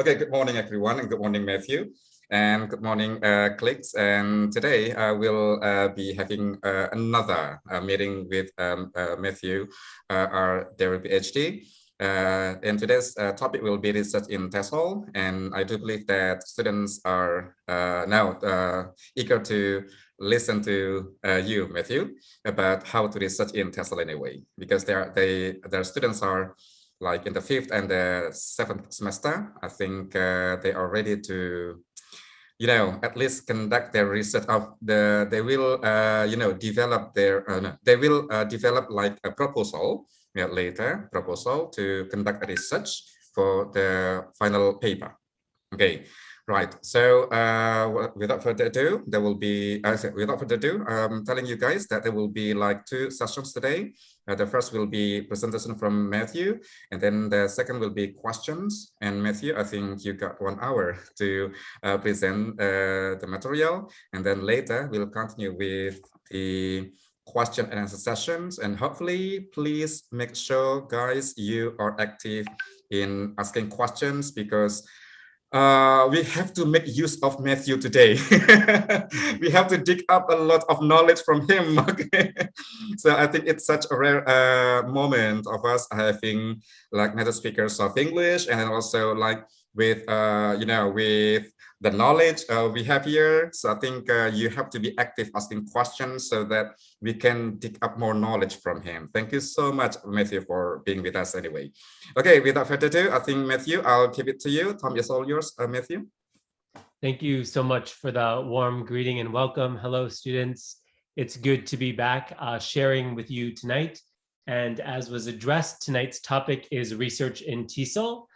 Okay, good morning, everyone, and good morning, Matthew. And good morning, Clicks. And today we'll be having another meeting with Matthew R Deroo, Ph.D. And today's topic will be research in TESOL. And I do believe that students are now eager to listen to you, Matthew, about how to research in TESOL anyway, because their students are like in the 5th and the 7th semester. I think they are ready to, at least conduct their research of they will, develop their, they will develop like a proposal, later proposal to conduct a research for the final paper. Okay. Right. So without further ado, there will be, without further ado, I'm telling you guys that there will be like 2 sessions today. The first will be presentation from Matthew, and then the second will be questions. And Matthew, I think you got 1 hour to present the material. And then later we'll continue with the question and answer sessions. And hopefully, please make sure, guys, you are active in asking questions, because we have to make use of Matthew today. We have to dig up a lot of knowledge from him. Okay, so I think it's such a rare moment of us having like native speakers of English, and also like with with the knowledge we have here. So I think you have to be active asking questions so that we can dig up more knowledge from him. Thank you so much, Matthew, for being with us anyway. Okay, without further ado, I think, Matthew, I'll give it to you. Tom is all yours, Matthew. Thank you so much for the warm greeting and welcome. Hello, students. It's good to be back sharing with you tonight. And as was addressed, tonight's topic is research in TESOL.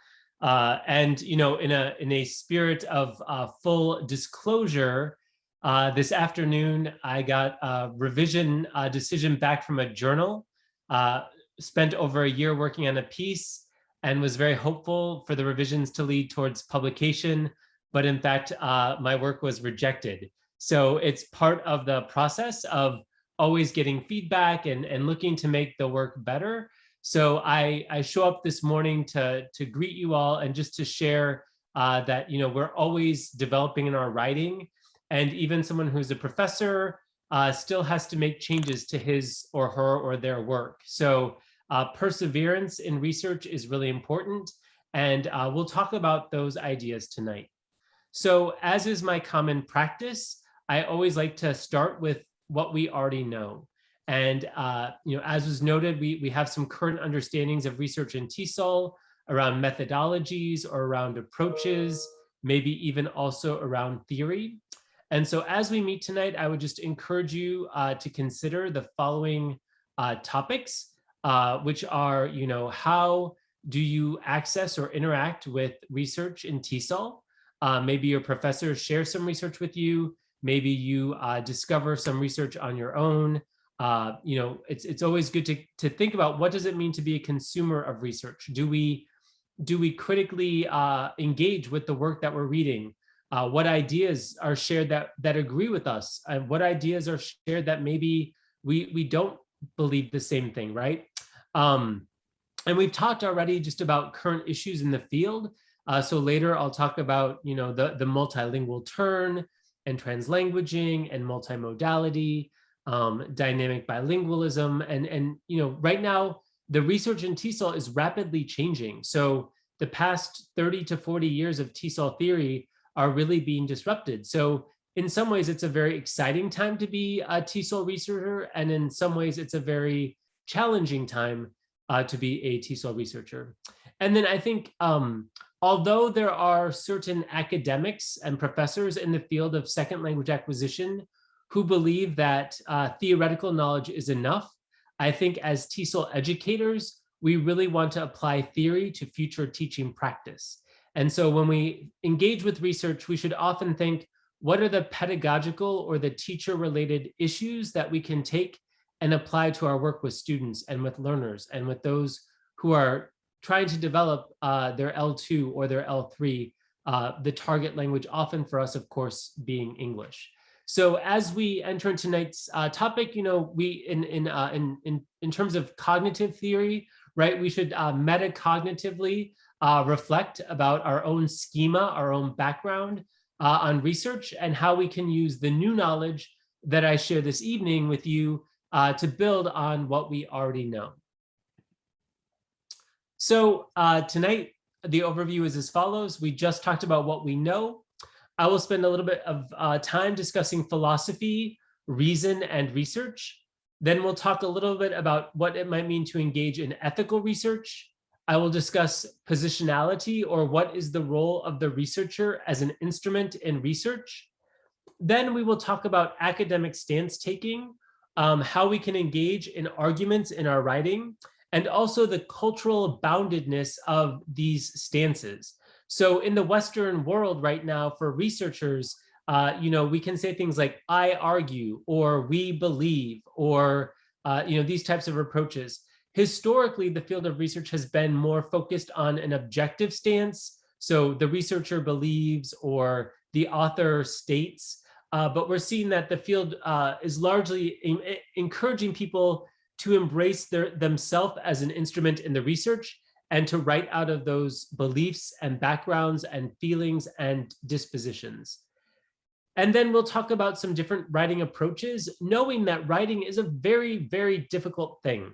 And in a spirit of full disclosure, this afternoon I got a revision decision back from a journal. Spent over a year working on a piece and was very hopeful for the revisions to lead towards publication, but in fact my work was rejected. So it's part of the process of always getting feedback and looking to make the work better. So I show up this morning to greet you all and just to share that we're always developing in our writing, and even someone who's a professor still has to make changes to his or her or their work. So perseverance in research is really important, and we'll talk about those ideas tonight. So as is my common practice, I always like to start with what we already know. And as was noted, we have some current understandings of research in TESOL around methodologies or around approaches, maybe even also around theory. And so as we meet tonight, I would just encourage you to consider the following topics, which are, how do you access or interact with research in TESOL? Maybe your professors share some research with you. Maybe you discover some research on your own. It's always good to think about, what does it mean to be a consumer of research? Do we critically engage with the work that we're reading? What ideas are shared that agree with us? What ideas are shared that maybe we don't believe the same thing, right? And we've talked already just about current issues in the field. So later I'll talk about the multilingual turn and translanguaging and multimodality. Dynamic bilingualism, and right now the research in TESOL is rapidly changing. So the past 30 to 40 years of TESOL theory are really being disrupted. So in some ways it's a very exciting time to be a TESOL researcher, and in some ways it's a very challenging time to be a TESOL researcher. And then I think although there are certain academics and professors in the field of second language acquisition who believe that theoretical knowledge is enough, I think as TESOL educators, we really want to apply theory to future teaching practice. And so when we engage with research, we should often think, what are the pedagogical or the teacher-related issues that we can take and apply to our work with students and with learners and with those who are trying to develop their L2 or their L3, the target language often for us, of course, being English. So as we enter into tonight's topic, we in terms of cognitive theory, right, we should metacognitively reflect about our own schema, our own background on research, and how we can use the new knowledge that I share this evening with you to build on what we already know. So tonight, the overview is as follows. We just talked about what we know. I will spend a little bit of time discussing philosophy, reason, and research. Then we'll talk a little bit about what it might mean to engage in ethical research. I will discuss positionality, or what is the role of the researcher as an instrument in research. Then we will talk about academic stance taking, how we can engage in arguments in our writing, and also the cultural boundedness of these stances. So in the Western world right now, for researchers, we can say things like "I argue" or "we believe," or these types of approaches. Historically, the field of research has been more focused on an objective stance. So the researcher believes or the author states, but we're seeing that the field is largely encouraging people to embrace themselves as an instrument in the research and to write out of those beliefs and backgrounds and feelings and dispositions. And then we'll talk about some different writing approaches, knowing that writing is a very, very difficult thing.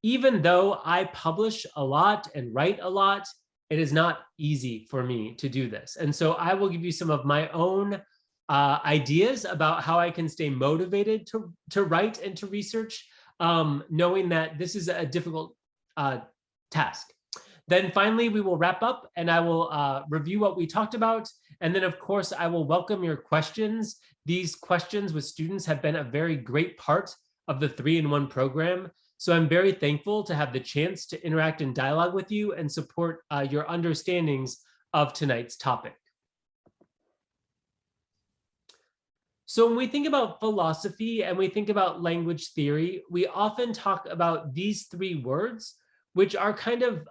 Even though I publish a lot and write a lot, it is not easy for me to do this. And so I will give you some of my own ideas about how I can stay motivated to write and to research, knowing that this is a difficult task. Then finally, we will wrap up and I will review what we talked about. And then, of course, I will welcome your questions. These questions with students have been a very great part of the 3-in-1 program. So I'm very thankful to have the chance to interact and dialogue with you and support your understandings of tonight's topic. So when we think about philosophy and we think about language theory, we often talk about these 3 words, which are kind of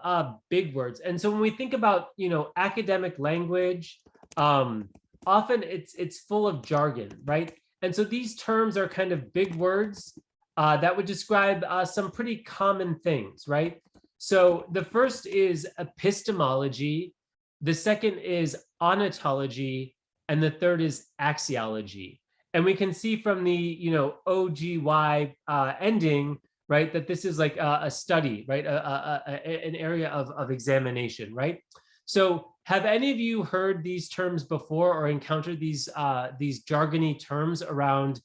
big words. And so when we think about, academic language, often it's full of jargon, right? And so these terms are kind of big words that would describe some pretty common things, right? So the first is epistemology, the second is ontology, and the third is axiology. And we can see from the, OGY ending, right, that this is like a study, right, an area of examination, right? So have any of you heard these terms before or encountered these jargony terms around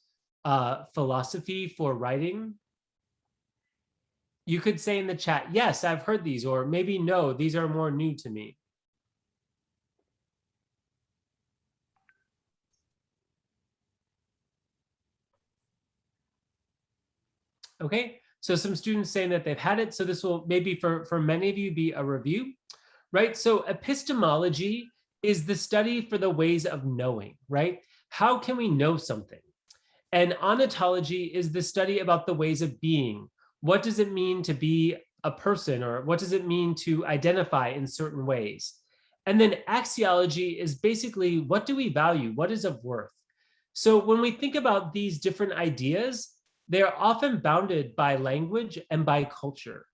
philosophy for writing? You could say in the chat, yes, I've heard these, or maybe no, these are more new to me. Okay, so some students saying that they've had it. So this will maybe for many of you be a review, right? So epistemology is the study for the ways of knowing, right? How can we know something? And ontology is the study about the ways of being. What does it mean to be a person, or what does it mean to identify in certain ways? And then axiology is basically, what do we value? What is of worth? So when we think about these different ideas, they are often bounded by language and by culture.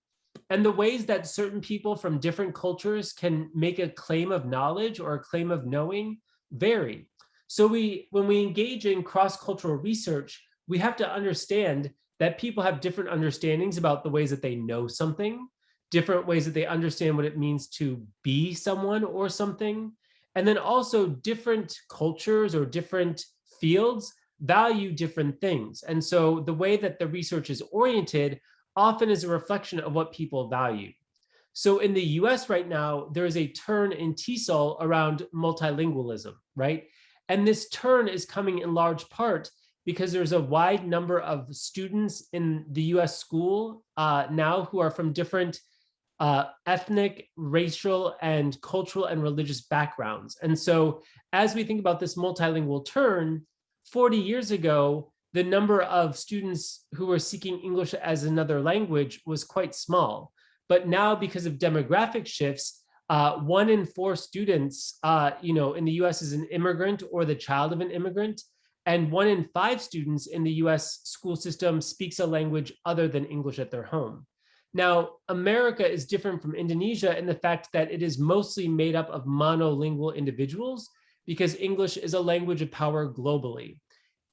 And the ways that certain people from different cultures can make a claim of knowledge or a claim of knowing vary. So when we engage in cross-cultural research, we have to understand that people have different understandings about the ways that they know something, different ways that they understand what it means to be someone or something. And then also different cultures or different fields value different things. And so the way that the research is oriented often is a reflection of what people value. So in the US right now, there is a turn in TESOL around multilingualism, right? And this turn is coming in large part because there's a wide number of students in the US school now who are from different ethnic, racial, and cultural and religious backgrounds. And so as we think about this multilingual turn, 40 years ago, the number of students who were seeking English as another language was quite small. But now, because of demographic shifts, 1 in 4 students, in the US is an immigrant or the child of an immigrant, and 1 in 5 students in the US school system speaks a language other than English at their home. Now, America is different from Indonesia in the fact that it is mostly made up of monolingual individuals because English is a language of power globally.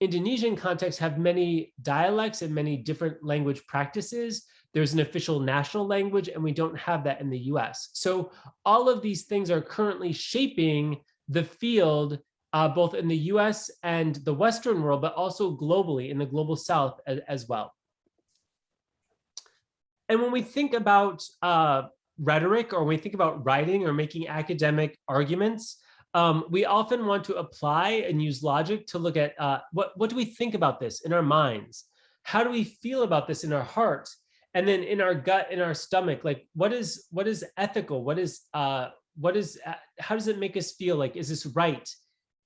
Indonesian contexts have many dialects and many different language practices. There's an official national language, and we don't have that in the US. So all of these things are currently shaping the field, both in the US and the Western world, but also globally in the global South as well. And when we think about rhetoric, or when we think about writing or making academic arguments, we often want to apply and use logic to look at what do we think about this in our minds? How do we feel about this in our heart? And then in our gut, in our stomach, like what is ethical? How does it make us feel? Like, is this right?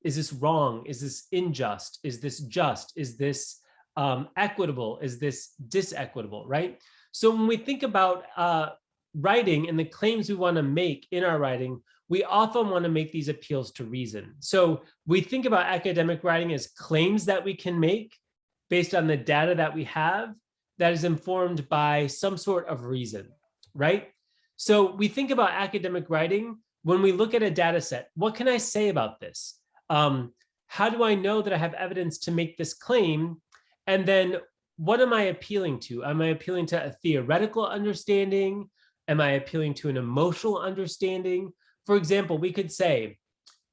Is this wrong? Is this unjust? Is this just? Is this equitable? Is this disequitable, right? So when we think about writing and the claims we want to make in our writing, we often want to make these appeals to reason. So we think about academic writing as claims that we can make based on the data that we have that is informed by some sort of reason, right? So we think about academic writing when we look at a data set. What can I say about this? How do I know that I have evidence to make this claim? And then what am I appealing to? Am I appealing to a theoretical understanding? Am I appealing to an emotional understanding? For example, we could say,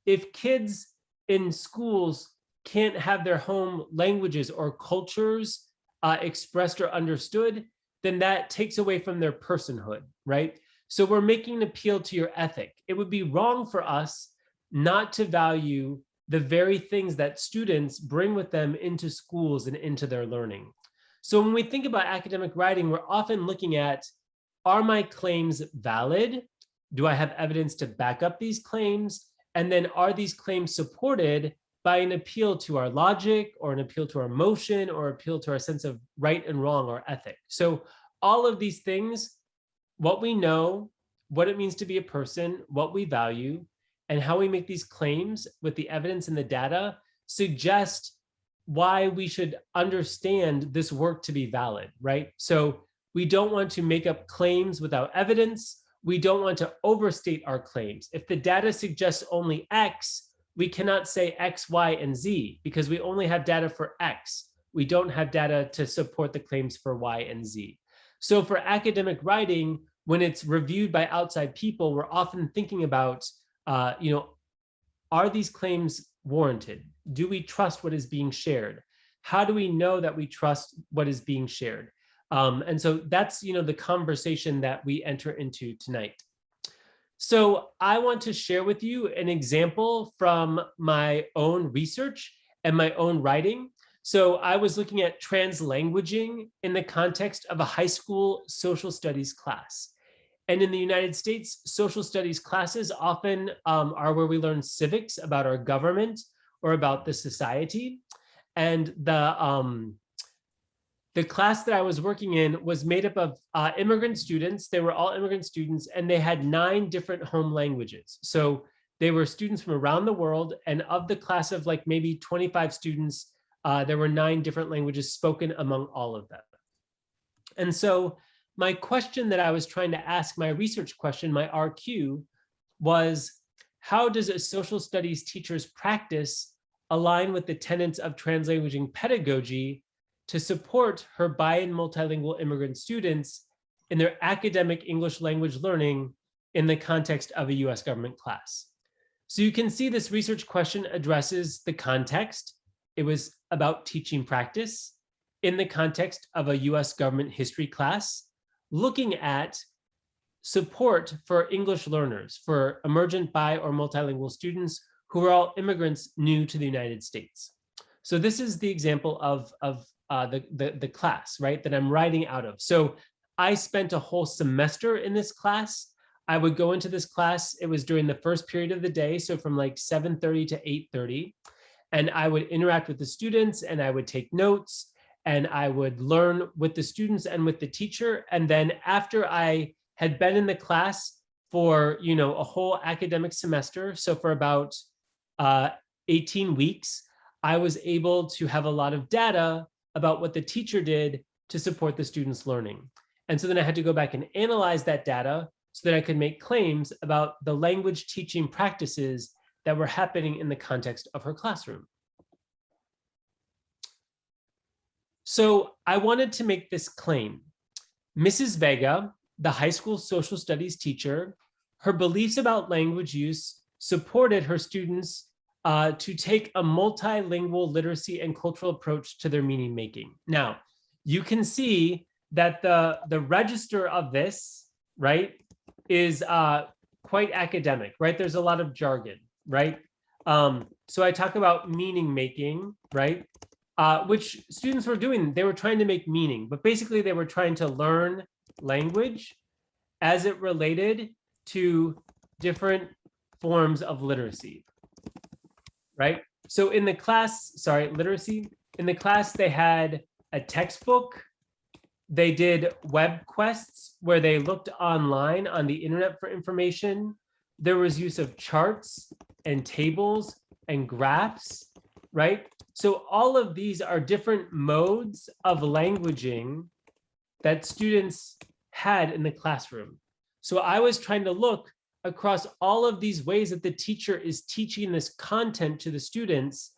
if kids in schools can't have their home languages or cultures expressed or understood, then that takes away from their personhood, right? So we're making an appeal to your ethic. It would be wrong for us not to value the very things that students bring with them into schools and into their learning. So when we think about academic writing, we're often looking at, are my claims valid? Do I have evidence to back up these claims? And then are these claims supported by an appeal to our logic, or an appeal to our emotion, or appeal to our sense of right and wrong or ethic? So all of these things, what we know, what it means to be a person, what we value, and how we make these claims with the evidence and the data suggest why we should understand this work to be valid, right? So we don't want to make up claims without evidence. We don't want to overstate our claims. If the data suggests only X, we cannot say X, Y, and Z because we only have data for X. We don't have data to support the claims for Y and Z. So for academic writing, when it's reviewed by outside people, we're often thinking about, are these claims warranted? Do we trust what is being shared? How do we know that we trust what is being shared? And so that's, the conversation that we enter into tonight. So I want to share with you an example from my own research and my own writing. So I was looking at translanguaging in the context of a high school social studies class. And in the United States, social studies classes often are where we learn civics about our government or about the society. And the class that I was working in was made up of immigrant students. They were all immigrant students, and they had 9 different home languages. So they were students from around the world, and of the class of like maybe 25 students, there were 9 different languages spoken among all of them. And so my question that I was trying to ask, my research question, my RQ, was how does a social studies teacher's practice align with the tenets of translanguaging pedagogy to support her bi- and multilingual immigrant students in their academic English language learning in the context of a US government class? So you can see this research question addresses the context. It was about teaching practice in the context of a US government history class, looking at support for English learners, for emergent bi- or multilingual students who are all immigrants new to the United States. So this is the example of the class, right, that I'm writing out of. So I spent a whole semester in this class. I would go into this class. It was during the first period of the day, so from like 7:30 to 8:30. And I would interact with the students, and I would take notes, and I would learn with the students and with the teacher. And then after I had been in the class for, a whole academic semester, so for about 18 weeks, I was able to have a lot of data about what the teacher did to support the students' learning. And so then I had to go back and analyze that data so that I could make claims about the language teaching practices that were happening in the context of her classroom. So I wanted to make this claim. Mrs. Vega, the high school social studies teacher, her beliefs about language use supported her students to take a multilingual literacy and cultural approach to their meaning making. Now, you can see that the register of this, right, is quite academic, right? There's a lot of jargon, right? So I talk about meaning making, right? Which students were doing. They were trying to make meaning, but basically they were trying to learn language as it related to different forms of literacy, right? So in the class, literacy, in the class, they had a textbook. They did web quests where they looked online on the internet for information. There was use of charts and tables and graphs, right? So all of these are different modes of languaging that students had in the classroom. So I was trying to look across all of these ways that the teacher is teaching this content to the students.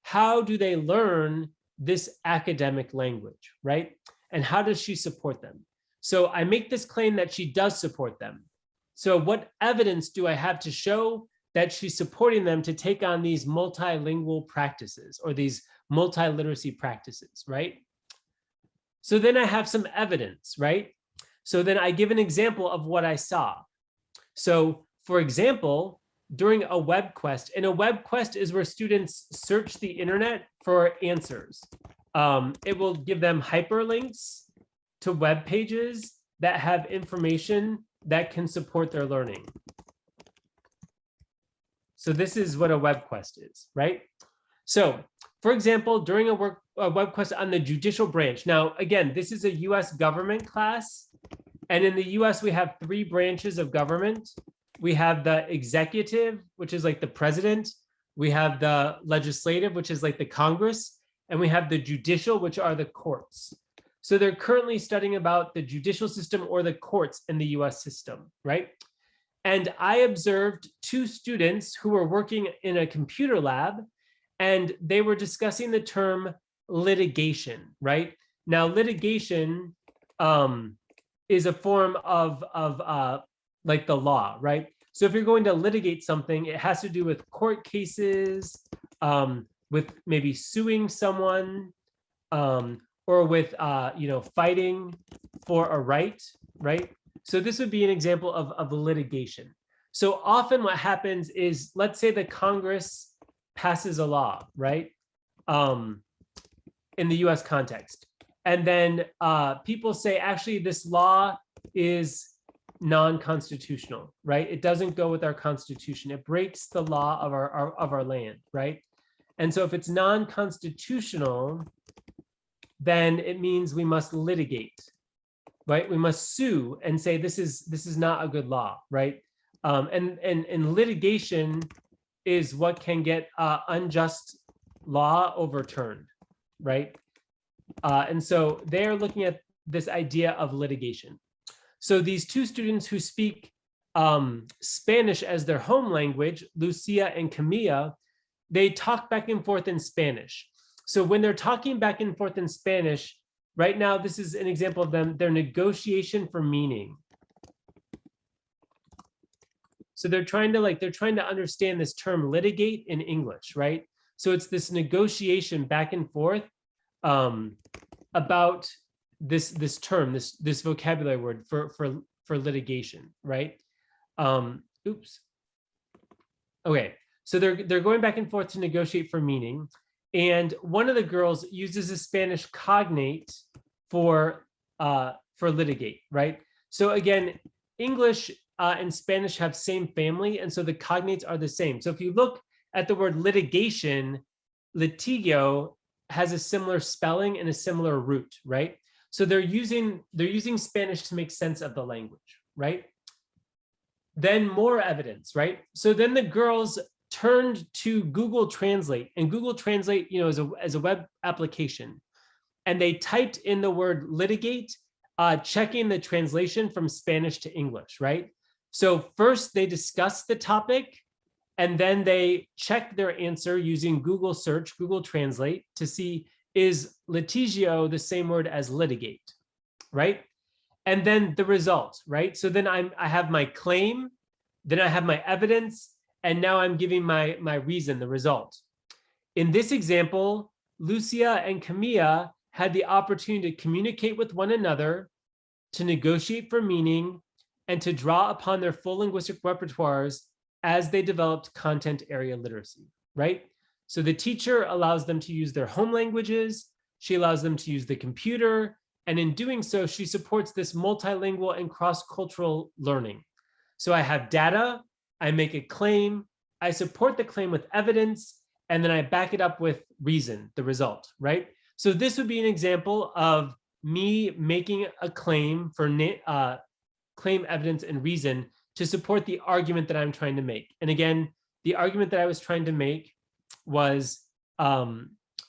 How do they learn this academic language, right? And how does she support them? So I make this claim that she does support them. So what evidence do I have to show that she's supporting them to take on these multilingual practices or these multi-literacy practices, right? So then I have some evidence, right? So then I give an example of what I saw. So for example, during a web quest, and a web quest is where students search the internet for answers. It will give them hyperlinks to web pages that have information that can support their learning. So this is what a web quest is, right? So for example, during a web quest on the judicial branch. Now, again, this is a US government class. And in the US, we have 3 branches of government. We have the executive, which is like the president. We have the legislative, which is like the Congress. And we have the judicial, which are the courts. So they're currently studying about the judicial system or the courts in the US system, right? And I observed 2 students who were working in a computer lab, and they were discussing the term litigation, right? Now, litigation is a form of like the law, right? So if you're going to litigate something, it has to do with court cases, with maybe suing someone, or with fighting for a right, right? So this would be an example of litigation. So often what happens is, let's say the Congress passes a law, right? In the US context. And then people say, actually, this law is non-constitutional, right? It doesn't go with our constitution. It breaks the law of our land, right? And so if it's non-constitutional, then it means we must litigate, right? We must sue and say this is not a good law, right? And litigation is what can get unjust law overturned, right? And so they're looking at this idea of litigation. So these 2 students who speak Spanish as their home language, Lucia and Camilla, they talk back and forth in Spanish. So when they're talking back and forth in Spanish, right now, this is an example of their negotiation for meaning. So they're trying to understand this term litigate in English, right? So it's this negotiation back and forth about this term, this vocabulary word for litigation, right? Oops. Okay, so they're going back and forth to negotiate for meaning, and one of the girls uses a Spanish cognate for litigate, right? So again, English and Spanish have same family, and so the cognates are the same. So if you look at the word litigation, litigio has a similar spelling and a similar root, right? So they're using Spanish to make sense of the language, right? Then more evidence, right? So then the girls turned to Google Translate, and Google Translate, as a web application, and they typed in the word litigate checking the translation from Spanish to English, right? So first they discuss the topic, and then they check their answer using Google search, Google Translate, to see, is litigio the same word as litigate, right? And then the result, right? So then I have my claim, then I have my evidence, and now I'm giving my reason, the result. In this example, Lucia and Camilla had the opportunity to communicate with one another, to negotiate for meaning, and to draw upon their full linguistic repertoires as they developed content area literacy, right? So the teacher allows them to use their home languages, she allows them to use the computer, and in doing so, she supports this multilingual and cross-cultural learning. So I have data, I make a claim, I support the claim with evidence, and then I back it up with reason, the result, right? So this would be an example of me making a claim for claim, evidence, and reason to support the argument that I'm trying to make. And again, the argument that I was trying to make was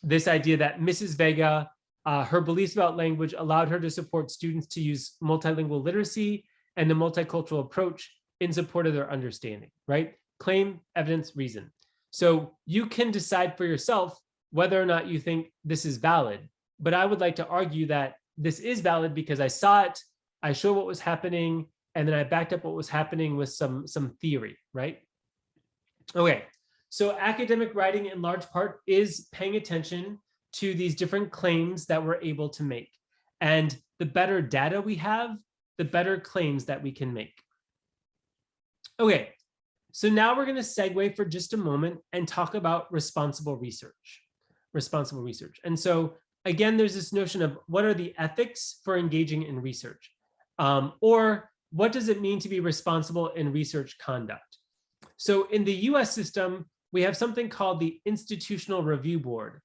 this idea that Mrs. Vega, her beliefs about language allowed her to support students to use multilingual literacy and the multicultural approach in support of their understanding, right? Claim, evidence, reason. So you can decide for yourself whether or not you think this is valid. But I would like to argue that this is valid because I saw it, I showed what was happening, and then I backed up what was happening with some theory, right? Okay, so academic writing in large part is paying attention to these different claims that we're able to make. And the better data we have, the better claims that we can make. Okay, so now we're going to segue for just a moment and talk about responsible research. Responsible research. And so again, there's this notion of what are the ethics for engaging in research? Or what does it mean to be responsible in research conduct? So in the US system, we have something called the Institutional Review Board.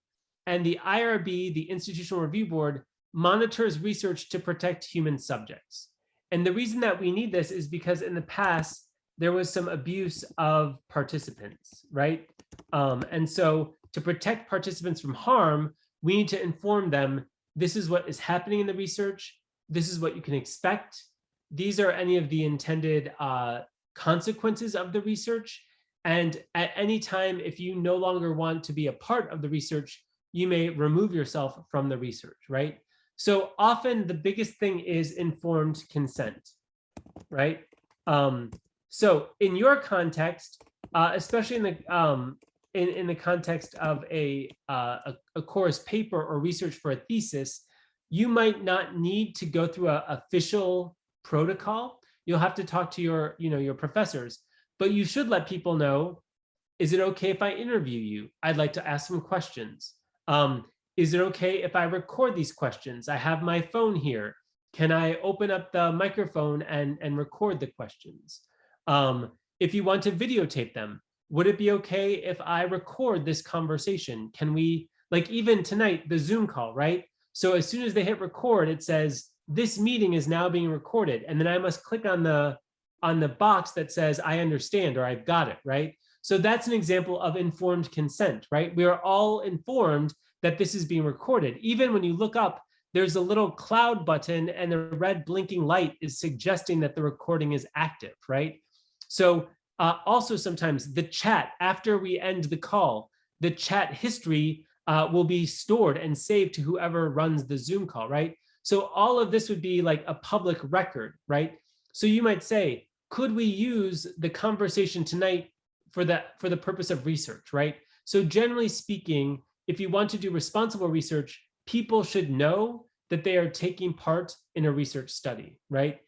And the IRB, the Institutional Review Board, monitors research to protect human subjects. And the reason that we need this is because in the past, there was some abuse of participants, right? And so to protect participants from harm, we need to inform them, this is what is happening in the research, this is what you can expect, these are any of the intended consequences of the research, and at any time, if you no longer want to be a part of the research, you may remove yourself from the research, right? So often the biggest thing is informed consent, right? So in your context, especially in the context of a course paper or research for a thesis, you might not need to go through an official protocol. You'll have to talk to your, your professors, but you should let people know, is it okay if I interview you? I'd like to ask some questions. Is it okay if I record these questions? I have my phone here. Can I open up the microphone and record the questions? If you want to videotape them, would it be okay if I record this conversation? Can we, like even tonight, the Zoom call, right? So as soon as they hit record, it says, this meeting is now being recorded. And then I must click on the box that says, I understand, or I've got it, right? So that's an example of informed consent, right? We are all informed that this is being recorded. Even when you look up, there's a little cloud button and the red blinking light is suggesting that the recording is active, right? So also sometimes the chat, after we end the call, the chat history will be stored and saved to whoever runs the Zoom call, right? So all of this would be like a public record, right? So you might say, could we use the conversation tonight for the purpose of research, right? So generally speaking, if you want to do responsible research, people should know that they are taking part in a research study, right?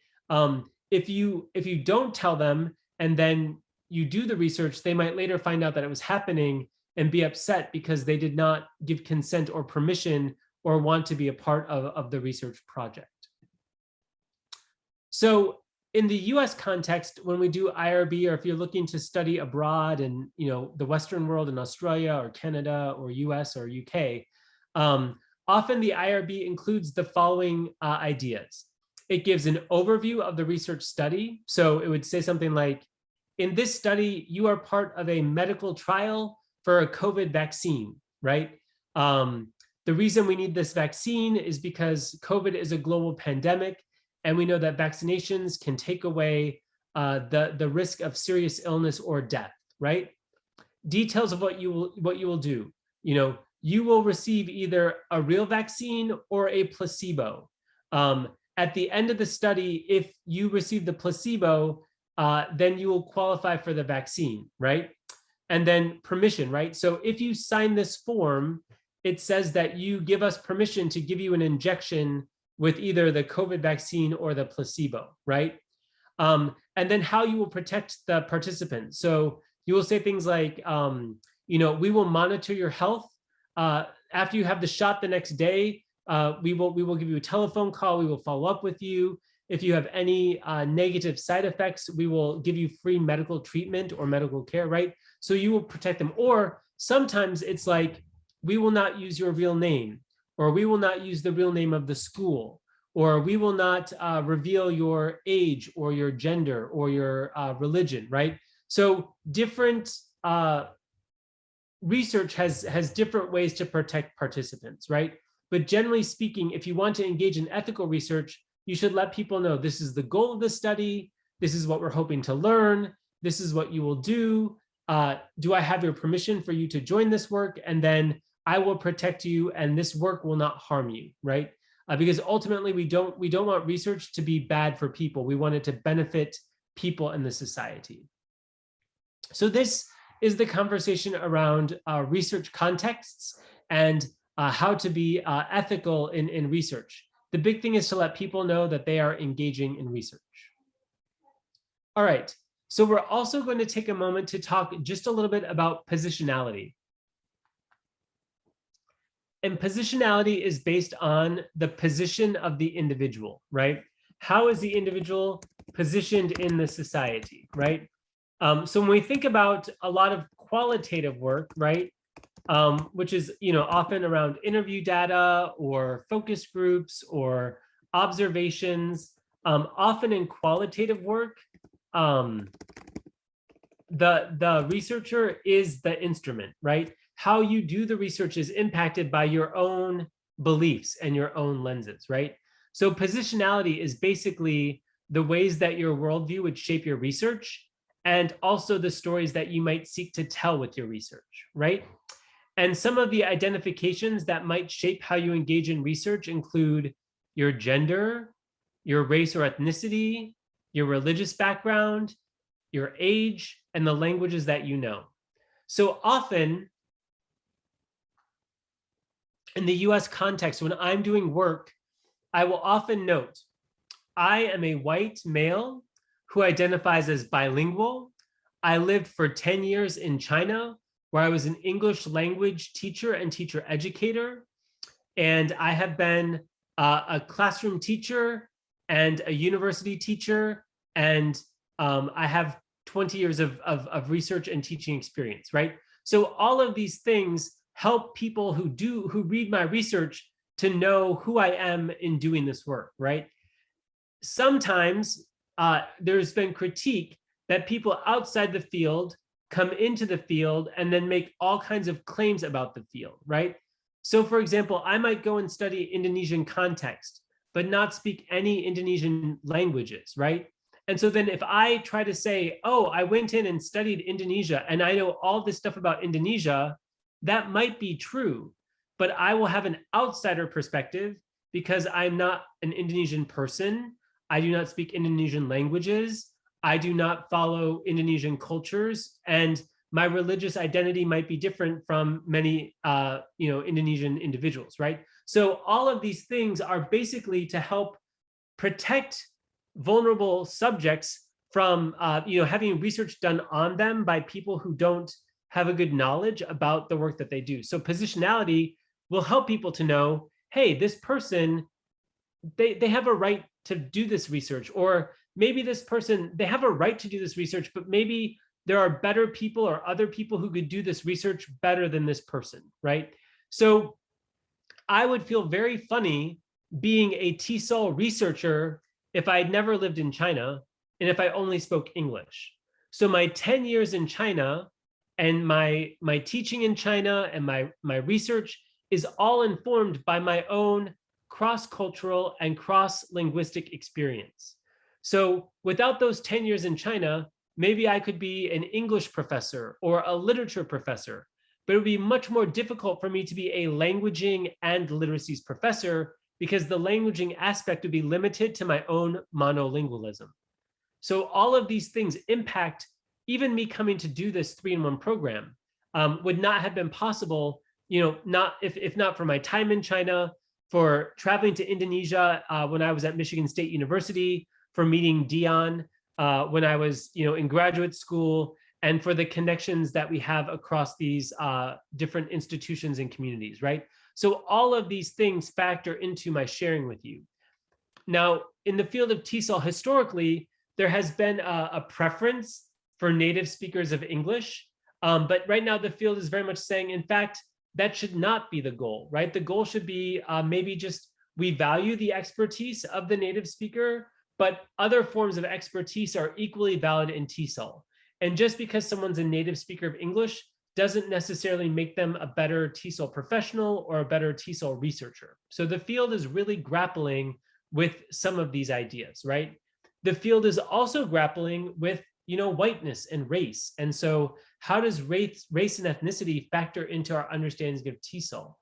If you don't tell them and then you do the research, they might later find out that it was happening and be upset because they did not give consent or permission or want to be a part of the research project. So in the US context, when we do IRB, or if you're looking to study abroad in the Western world in Australia or Canada or US or UK, often the IRB includes the following ideas. It gives an overview of the research study. So it would say something like, in this study, you are part of a medical trial for a COVID vaccine, right? The reason we need this vaccine is because COVID is a global pandemic and we know that vaccinations can take away the risk of serious illness or death, right? Details of what you will do. You will receive either a real vaccine or a placebo. At the end of the study, if you receive the placebo, then you will qualify for the vaccine, right? And then permission, right? So if you sign this form, it says that you give us permission to give you an injection with either the COVID vaccine or the placebo, right? And then how you will protect the participants. So you will say things like, we will monitor your health. After you have the shot the next day, we will give you a telephone call. We will follow up with you. If you have any negative side effects, we will give you free medical treatment or medical care, right? So you will protect them. Or sometimes it's like, we will not use your real name, or we will not use the real name of the school, or we will not reveal your age or your gender or your religion, right? So different research has different ways to protect participants, right? But generally speaking, if you want to engage in ethical research, you should let people know this is the goal of the study. This is what we're hoping to learn. This is what you will do. Do I have your permission for you to join this work? And then I will protect you, and this work will not harm you, right? Because ultimately we don't want research to be bad for people. We want it to benefit people in the society. So this is the conversation around research contexts and how to be ethical in research. The big thing is to let people know that they are engaging in research. All right, so we're also going to take a moment to talk just a little bit about positionality. And positionality is based on the position of the individual, right? How is the individual positioned in the society, right? So when we think about a lot of qualitative work, right, which is often around interview data or focus groups or observations, often in qualitative work, the researcher is the instrument, right? How you do the research is impacted by your own beliefs and your own lenses, right? So positionality is basically the ways that your worldview would shape your research, and also the stories that you might seek to tell with your research, right? And some of the identifications that might shape how you engage in research include your gender, your race or ethnicity, your religious background, your age, and the languages that you know. So often, in the US context, when I'm doing work, I will often note, I am a white male who identifies as bilingual. I lived for 10 years in China, where I was an English language teacher and teacher educator. And I have been a classroom teacher and a university teacher. And I have 20 years of research and teaching experience, right? So all of these things help people who read my research to know who I am in doing this work, right? Sometimes there's been critique that people outside the field come into the field and then make all kinds of claims about the field, right? So for example, I might go and study Indonesian context, but not speak any Indonesian languages, right? And so then if I try to say, oh, I went in and studied Indonesia and I know all this stuff about Indonesia, that might be true, but I will have an outsider perspective because I'm not an Indonesian person. I do not speak Indonesian languages. I do not follow Indonesian cultures, and my religious identity might be different from many Indonesian individuals, right? So all of these things are basically to help protect vulnerable subjects from having research done on them by people who don't have a good knowledge about the work that they do. So positionality will help people to know, hey, this person, they have a right to do this research, or maybe this person, they have a right to do this research, but maybe there are better people or other people who could do this research better than this person, right? So I would feel very funny being a TESOL researcher if I had never lived in China and if I only spoke English. So my 10 years in China and my teaching in China and my research is all informed by my own cross-cultural, and cross-linguistic experience. So without those 10 years in China, maybe I could be an English professor or a literature professor, but it would be much more difficult for me to be a languaging and literacies professor because the languaging aspect would be limited to my own monolingualism. So all of these things impact even me coming to do this 3-in-1 program. Would not have been possible, not if not for my time in China, for traveling to Indonesia when I was at Michigan State University, for meeting Dion when I was, in graduate school, and for the connections that we have across these different institutions and communities, right? So all of these things factor into my sharing with you. Now, in the field of TESOL, historically, there has been a preference for native speakers of English. But right now, the field is very much saying, in fact, that should not be the goal, right? The goal should be maybe just we value the expertise of the native speaker, but other forms of expertise are equally valid in TESOL. And just because someone's a native speaker of English doesn't necessarily make them a better TESOL professional or a better TESOL researcher. So the field is really grappling with some of these ideas, right? The field is also grappling with whiteness and race. And so how does race and ethnicity factor into our understanding of TESOL?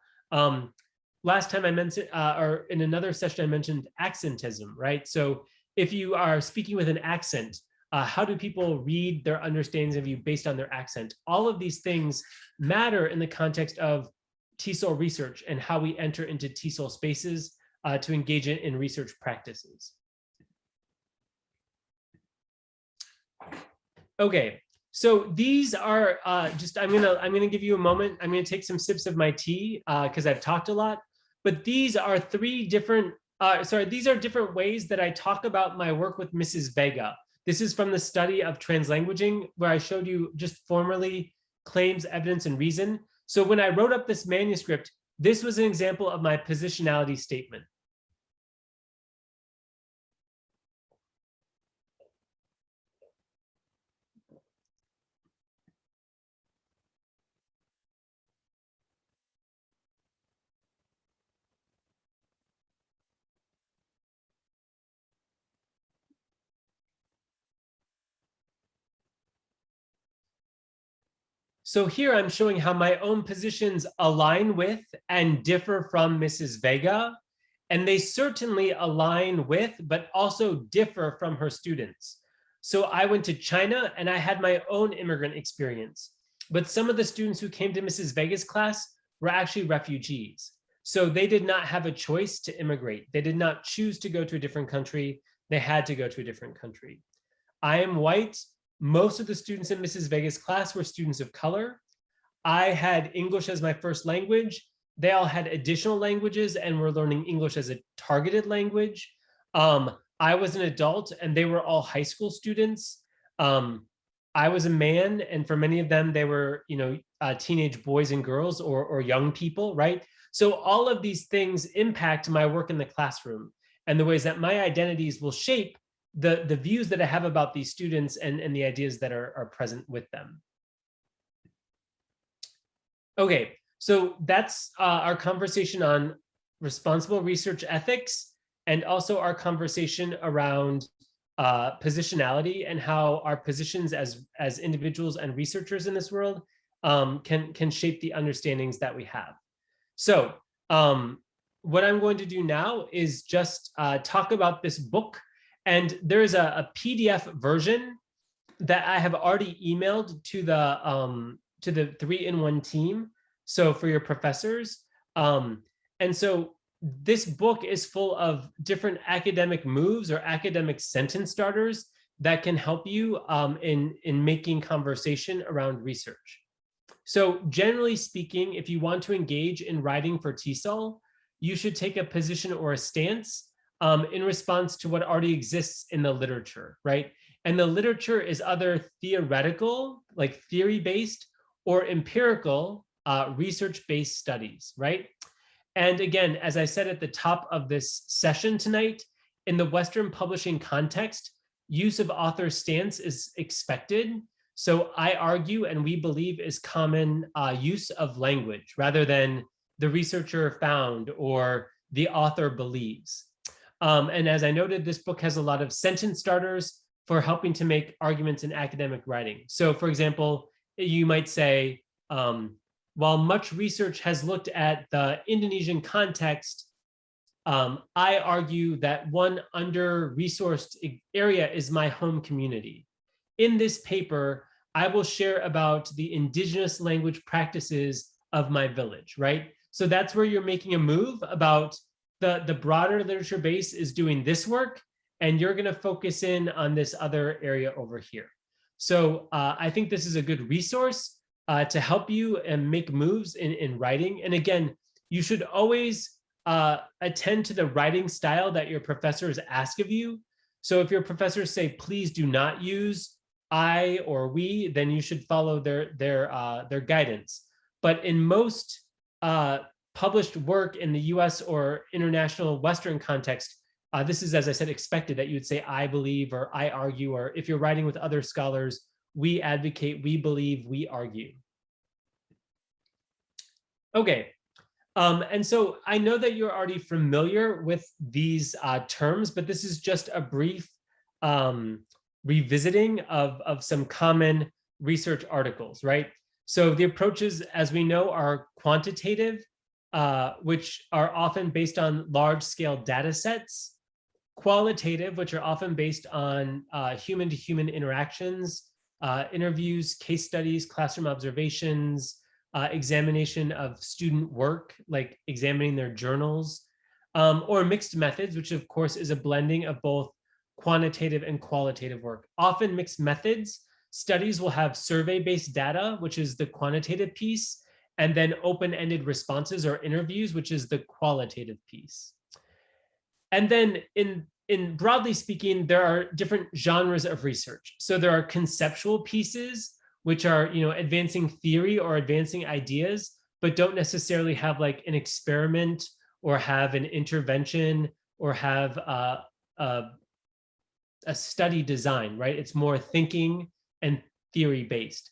Last time I mentioned, or in another session, I mentioned accentism, right? So if you are speaking with an accent, how do people read their understandings of you based on their accent? All of these things matter in the context of TESOL research and how we enter into TESOL spaces to engage in research practices. Okay, so these are I'm gonna give you a moment. I'm gonna take some sips of my tea because I've talked a lot. But these are different ways that I talk about my work with Mrs. Vega. This is from the study of translanguaging, where I showed you just formally claims, evidence, and reason. So when I wrote up this manuscript, this was an example of my positionality statement. So here I'm showing how my own positions align with and differ from Mrs. Vega, and they certainly align with, but also differ from her students. So I went to China and I had my own immigrant experience, but some of the students who came to Mrs. Vega's class were actually refugees. So they did not have a choice to immigrate. They did not choose to go to a different country. They had to go to a different country. I am white. Most of the students in Mrs. Vega's class were students of color. I had English as my first language. They all had additional languages and were learning English as a targeted language. I was an adult and they were all high school students. I was a man, and for many of them, they were, teenage boys and girls or young people, right? So all of these things impact my work in the classroom and the ways that my identities will shape the views that I have about these students and the ideas that are present with them. Okay, so that's our conversation on responsible research ethics, and also our conversation around positionality and how our positions as individuals and researchers in this world can shape the understandings that we have. So what I'm going to do now is just talk about this book. And there's a PDF version that I have already emailed to the 3-in-1 team, so for your professors. And so this book is full of different academic moves or academic sentence starters that can help you in making conversation around research. So generally speaking, if you want to engage in writing for TESOL, you should take a position or a stance in response to what already exists in the literature, right? And the literature is either theoretical, like theory-based, or empirical, research-based studies, right? And again, as I said at the top of this session tonight, in the Western publishing context, use of author stance is expected. So I argue, and we believe, is common use of language rather than the researcher found or the author believes. And as I noted, this book has a lot of sentence starters for helping to make arguments in academic writing. So for example, you might say, while much research has looked at the Indonesian context, I argue that one under-resourced area is my home community. In this paper, I will share about the indigenous language practices of my village, right? So that's where you're making a move about the broader literature base is doing this work, and you're going to focus in on this other area over here. So I think this is a good resource to help you and make moves in writing. And again, you should always attend to the writing style that your professors ask of you. So if your professors say, please do not use I or we, then you should follow their guidance. But in most published work in the US or international Western context, this is, as I said, expected that you would say, I believe, or I argue, or if you're writing with other scholars, we advocate, we believe, we argue. Okay, and so I know that you're already familiar with these terms, but this is just a brief revisiting of some common research articles, right? So the approaches, as we know, are quantitative, which are often based on large-scale data sets, qualitative, which are often based on human-to-human interactions, interviews, case studies, classroom observations, examination of student work, like examining their journals, or mixed methods, which of course is a blending of both quantitative and qualitative work. Often mixed methods studies will have survey-based data, which is the quantitative piece, and then open-ended responses or interviews, which is the qualitative piece. And then in broadly speaking, there are different genres of research. So there are conceptual pieces, which are, advancing theory or advancing ideas, but don't necessarily have like an experiment or have an intervention or have a study design, right? It's more thinking and theory based.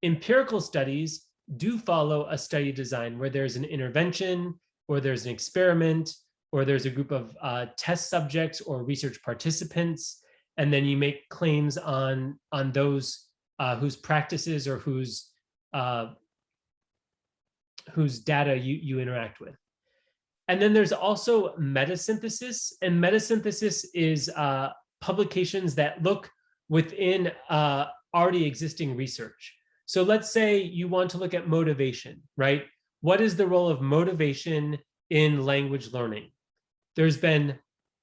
Empirical studies do follow a study design where there's an intervention or there's an experiment or there's a group of test subjects or research participants, and then you make claims on those whose practices or whose data you interact with. And then there's also metasynthesis, and metasynthesis is publications that look within already existing research. So let's say you want to look at motivation, right? What is the role of motivation in language learning? There's been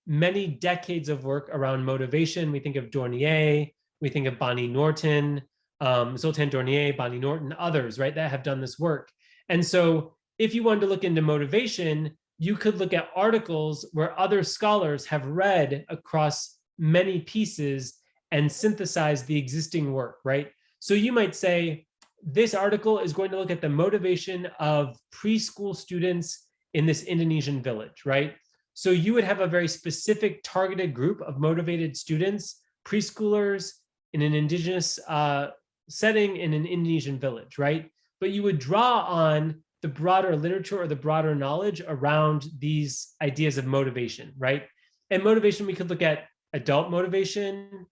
many decades of work around motivation. We think of Dornier, we think of Bonnie Norton, Zoltan Dornier, Bonnie Norton, others, right, that have done this work. And so if you wanted to look into motivation, you could look at articles where other scholars have read across many pieces and synthesized the existing work, right? So you might say, this article is going to look at the motivation of preschool students in this Indonesian village, right? So you would have a very specific targeted group of motivated students, preschoolers in an indigenous setting in an Indonesian village, right? But you would draw on the broader literature or the broader knowledge around these ideas of motivation, right? And motivation, we could look at adult motivation,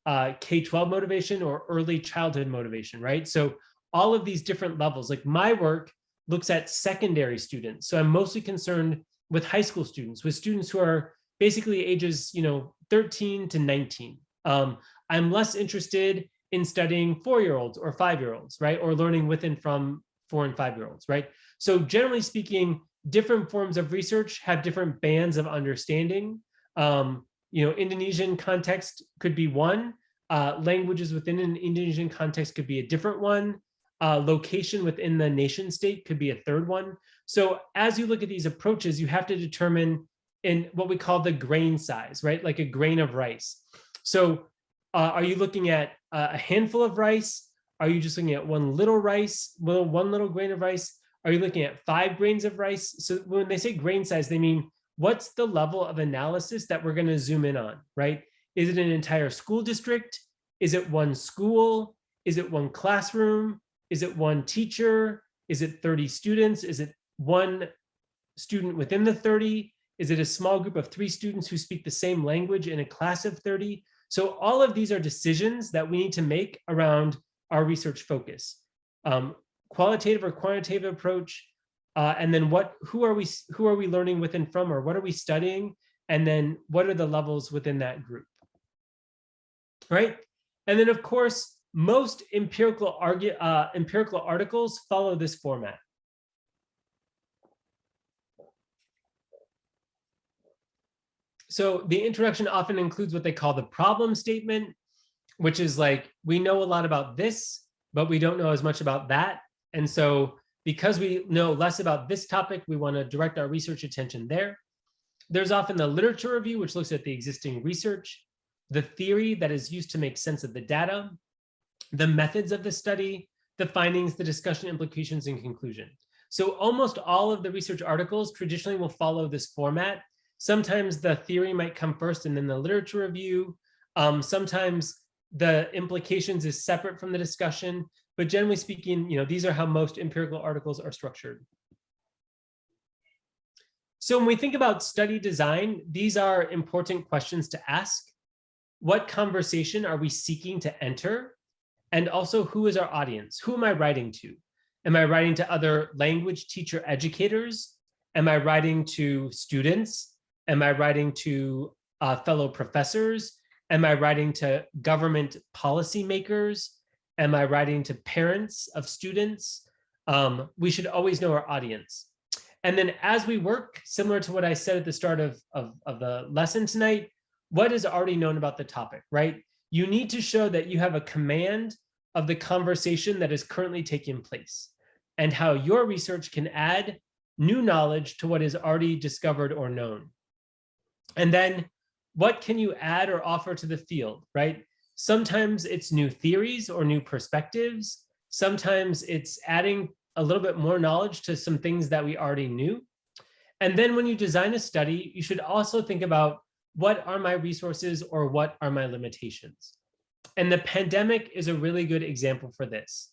K-12 motivation, or early childhood motivation, right? So all of these different levels, like my work looks at secondary students. So I'm mostly concerned with high school students, with students who are basically ages, 13 to 19. I'm less interested in studying 4-year-olds or 5-year-olds, right? Or learning with and from 4 and 5-year-olds, right? So generally speaking, different forms of research have different bands of understanding. Indonesian context could be one. Languages within an Indonesian context could be a different one. Location within the nation state could be a third one. So as you look at these approaches, you have to determine in what we call the grain size, right? Like a grain of rice. So are you looking at a handful of rice? Are you just looking at one little rice, one little grain of rice? Are you looking at 5 grains of rice? So when they say grain size, they mean what's the level of analysis that we're going to zoom in on, right? Is it an entire school district? Is it one school? Is it one classroom? Is it one teacher? Is it 30 students? Is it one student within the 30? Is it a small group of 3 students who speak the same language in a class of 30? So all of these are decisions that we need to make around our research focus. Qualitative or quantitative approach, and then who are we learning with and from, or what are we studying? And then what are the levels within that group, right? And then of course, most empirical articles follow this format. So the introduction often includes what they call the problem statement, which is like, we know a lot about this, but we don't know as much about that. And so because we know less about this topic, we want to direct our research attention there. There's often the literature review, which looks at the existing research, the theory that is used to make sense of the data, the methods of the study, the findings, the discussion, implications, and conclusion. So almost all of the research articles traditionally will follow this format. Sometimes the theory might come first and then the literature review. Sometimes the implications is separate from the discussion, but generally speaking, these are how most empirical articles are structured. So when we think about study design, these are important questions to ask. What conversation are we seeking to enter? And also, who is our audience? Who am I writing to? Am I writing to other language teacher educators? Am I writing to students? Am I writing to fellow professors? Am I writing to government policymakers? Am I writing to parents of students? We should always know our audience. And then as we work, similar to what I said at the start of the lesson tonight, what is already known about the topic, right? You need to show that you have a command of the conversation that is currently taking place and how your research can add new knowledge to what is already discovered or known. And then what can you add or offer to the field, right? Sometimes it's new theories or new perspectives. Sometimes it's adding a little bit more knowledge to some things that we already knew. And then when you design a study, you should also think about, what are my resources or what are my limitations? And the pandemic is a really good example for this.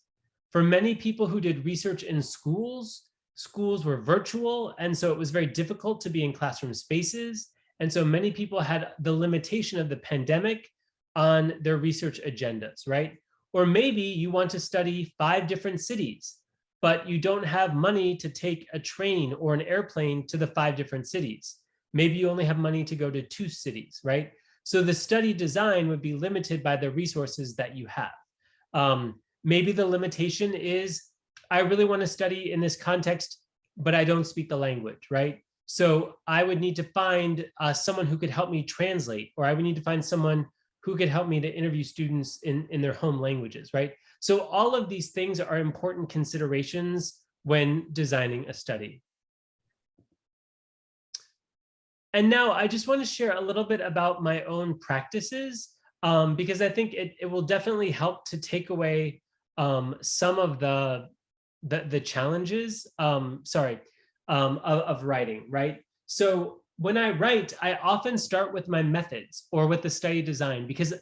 For many people who did research in schools, schools were virtual, and so it was very difficult to be in classroom spaces. And so many people had the limitation of the pandemic on their research agendas, right? Or maybe you want to study 5 different cities, but you don't have money to take a train or an airplane to the 5 different cities. Maybe you only have money to go to 2 cities, right? So the study design would be limited by the resources that you have. Maybe the limitation is, I really want to study in this context, but I don't speak the language, right? So I would need to find someone who could help me translate, or I would need to find someone who could help me to interview students in their home languages, right? So all of these things are important considerations when designing a study. And now I just want to share a little bit about my own practices, because I think it will definitely help to take away some of the challenges, of writing, right? So when I write, I often start with my methods or with the study design, because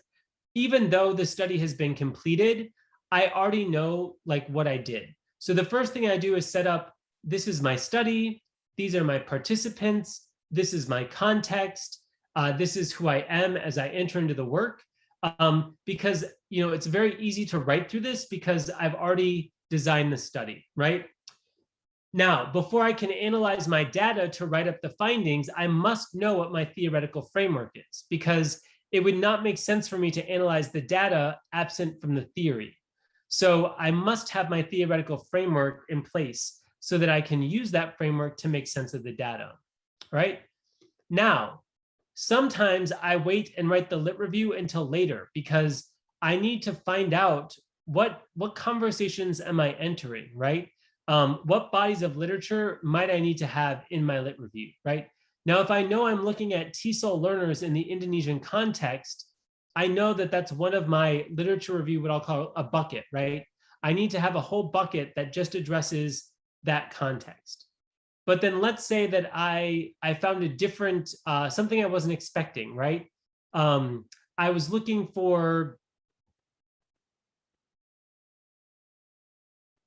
even though the study has been completed, I already know like what I did. So the first thing I do is set up, this is my study, these are my participants, this is my context, this is who I am as I enter into the work, because it's very easy to write through this because I've already designed the study, right? Now, before I can analyze my data to write up the findings, I must know what my theoretical framework is, because it would not make sense for me to analyze the data absent from the theory. So I must have my theoretical framework in place so that I can use that framework to make sense of the data, right? Now, sometimes I wait and write the lit review until later because I need to find out what conversations am I entering, right? What bodies of literature might I need to have in my lit review, right? Now, if I know I'm looking at TESOL learners in the Indonesian context, I know that that's one of my literature review, what I'll call a bucket, right? I need to have a whole bucket that just addresses that context. But then let's say that I found a different, something I wasn't expecting, right? I was looking for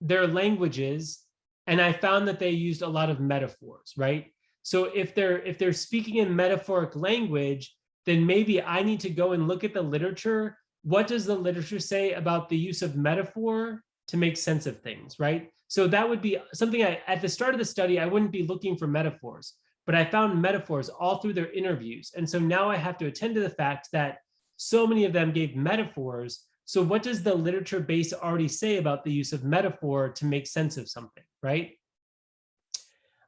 their languages And I found that they used a lot of metaphors, right? So if they're speaking in metaphoric language, then maybe I need to go and look at the literature. What does the literature say about the use of metaphor to make sense of things, right? So that would be something at the start of the study, I wouldn't be looking for metaphors, but I found metaphors all through their interviews. And so now I have to attend to the fact that so many of them gave metaphors. So what does the literature base already say about the use of metaphor to make sense of something, right?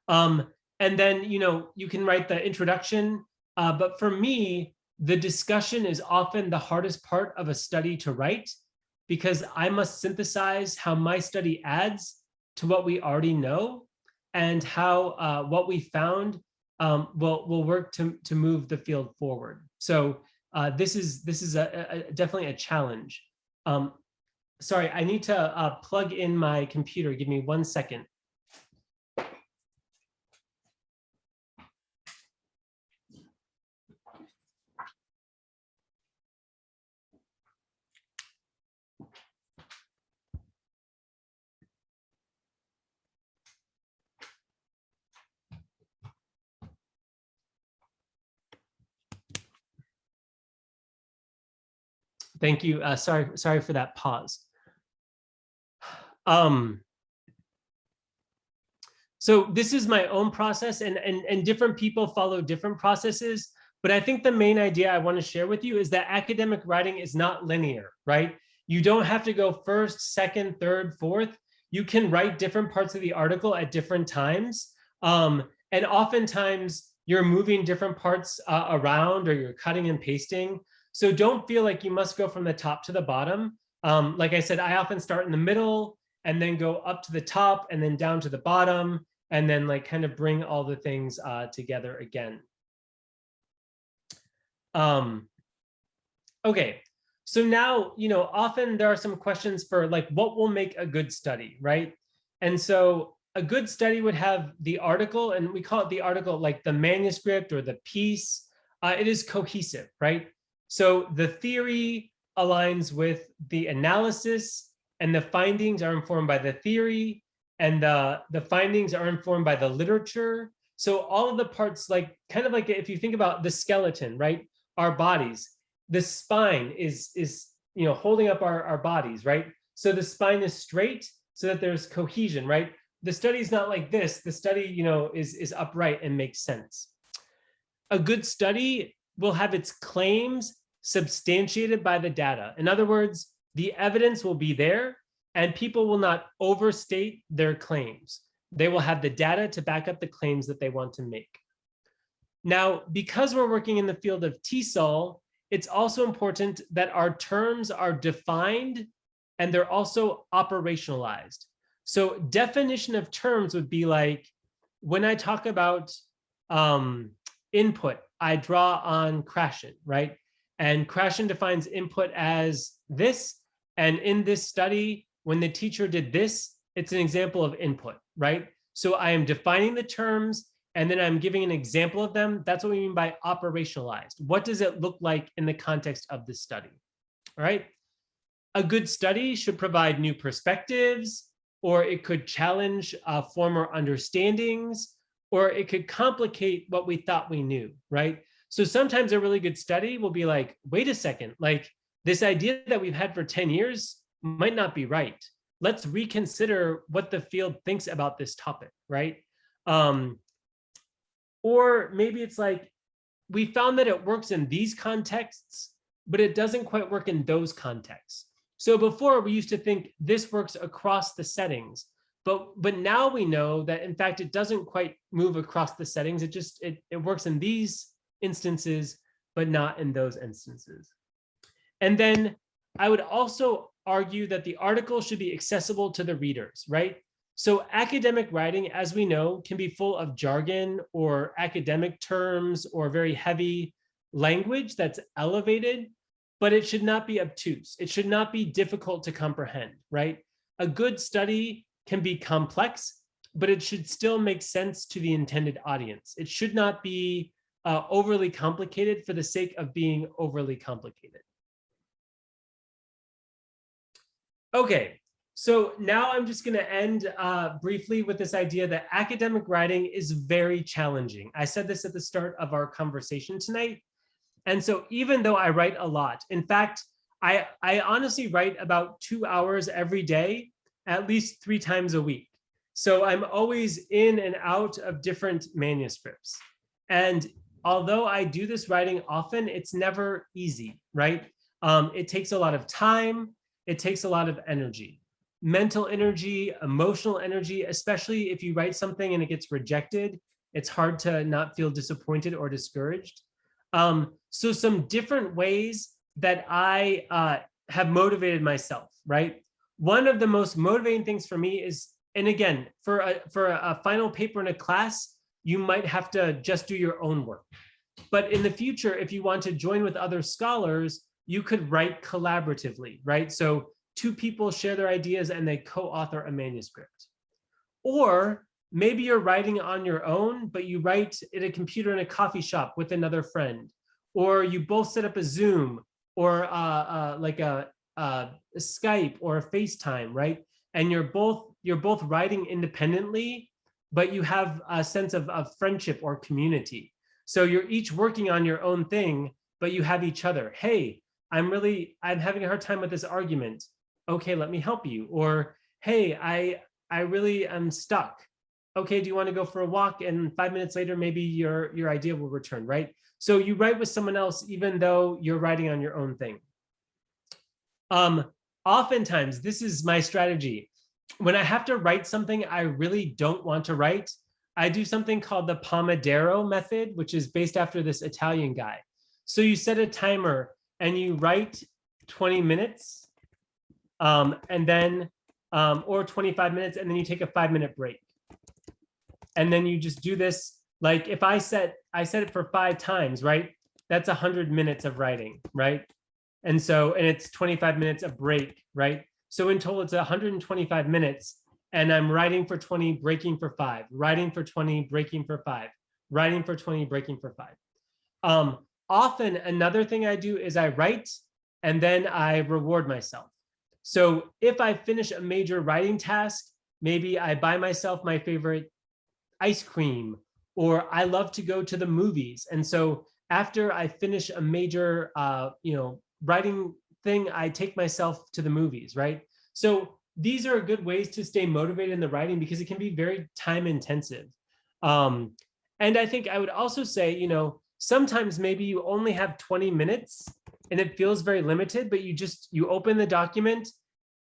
And then, you can write the introduction, but for me, the discussion is often the hardest part of a study to write, because I must synthesize how my study adds to what we already know, and how what we found will work to move the field forward. So this is definitely a challenge. Sorry, I need to plug in my computer. Give me 1 second. Thank you. Sorry for that pause. So this is my own process, and different people follow different processes. But I think the main idea I want to share with you is that academic writing is not linear, right? You don't have to go first, second, third, fourth. You can write different parts of the article at different times. And oftentimes you're moving different parts around, or you're cutting and pasting. So don't feel like you must go from the top to the bottom. Like I said, I often start in the middle and then go up to the top and then down to the bottom, and then like kind of bring all the things together again. Okay, so now, often there are some questions for like, what will make a good study, right? And so a good study would have the article, and we call it the article, like the manuscript or the piece. It is cohesive, right? So the theory aligns with the analysis, and the findings are informed by the theory, and the findings are informed by the literature. So all of the parts, like kind of like if you think about the skeleton, right? Our bodies, the spine is holding up our bodies, right? So the spine is straight so that there's cohesion, right? The study is not like this. The study, is upright and makes sense. A good study will have its claims substantiated by the data. In other words, the evidence will be there, and people will not overstate their claims. They will have the data to back up the claims that they want to make. Now, because we're working in the field of TESOL, it's also important that our terms are defined and they're also operationalized. So definition of terms would be like, when I talk about input, I draw on Krashen, right? And Krashen defines input as this. And in this study, when the teacher did this, it's an example of input, right? So I am defining the terms, and then I'm giving an example of them. That's what we mean by operationalized. What does it look like in the context of this study? All right. A good study should provide new perspectives, or it could challenge former understandings, or it could complicate what we thought we knew, right? So sometimes a really good study will be like, wait a second, like this idea that we've had for 10 years might not be right. Let's reconsider what the field thinks about this topic, right? Or maybe it's like, we found that it works in these contexts, but it doesn't quite work in those contexts. So before, we used to think this works across the settings, but now we know that in fact it doesn't quite move across the settings. It works in these instances, but not in those instances. And then I would also argue that the article should be accessible to the readers, right? So academic writing, as we know, can be full of jargon or academic terms or very heavy language that's elevated, but it should not be obtuse. It should not be difficult to comprehend, right? A good study can be complex, but it should still make sense to the intended audience. It should not be overly complicated for the sake of being overly complicated. Okay, So now I'm just going to end briefly with this idea that academic writing is very challenging. I said this at the start of our conversation tonight. And so even though I write a lot, in fact, I honestly write about 2 hours every day, at least 3 times a week. So I'm always in and out of different manuscripts. And although I do this writing often, it's never easy, right? It takes a lot of time. It takes a lot of energy, mental energy, emotional energy, especially if you write something and it gets rejected. It's hard to not feel disappointed or discouraged. So some different ways that I have motivated myself, right? One of the most motivating things for me is, and again, for a final paper in a class, you might have to just do your own work. But in the future, if you want to join with other scholars, you could write collaboratively, right? So 2 people share their ideas and they co-author a manuscript. Or maybe you're writing on your own, but you write at a computer in a coffee shop with another friend, or you both set up a Zoom or like a Skype or a FaceTime, right? And you're both writing independently, but you have a sense of friendship or community. So you're each working on your own thing, but you have each other. Hey, I'm having a hard time with this argument. Okay, let me help you. Or, hey, I really am stuck. Okay, do you want to go for a walk? And 5 minutes later, maybe your idea will return, right? So you write with someone else, even though you're writing on your own thing. Oftentimes, this is my strategy. When I have to write something I really don't want to write, I do something called the Pomodoro method, which is based after this Italian guy. So you set a timer and you write 20 minutes, and then, or 25 minutes, and then you take a 5-minute break. And then you just do this. Like if I set it for 5 times, right? That's 100 minutes of writing, right? And it's 25 minutes of break, right? So in total, it's 125 minutes, and I'm writing for 20, breaking for 5, writing for 20, breaking for 5, writing for 20, breaking for 5. Often another thing I do is I write and then I reward myself. So if I finish a major writing task, maybe I buy myself my favorite ice cream, or I love to go to the movies. And so after I finish a major, writing thing, I take myself to the movies, right? So these are good ways to stay motivated in the writing because it can be very time intensive. And I think I would also say, sometimes maybe you only have 20 minutes and it feels very limited, but you open the document,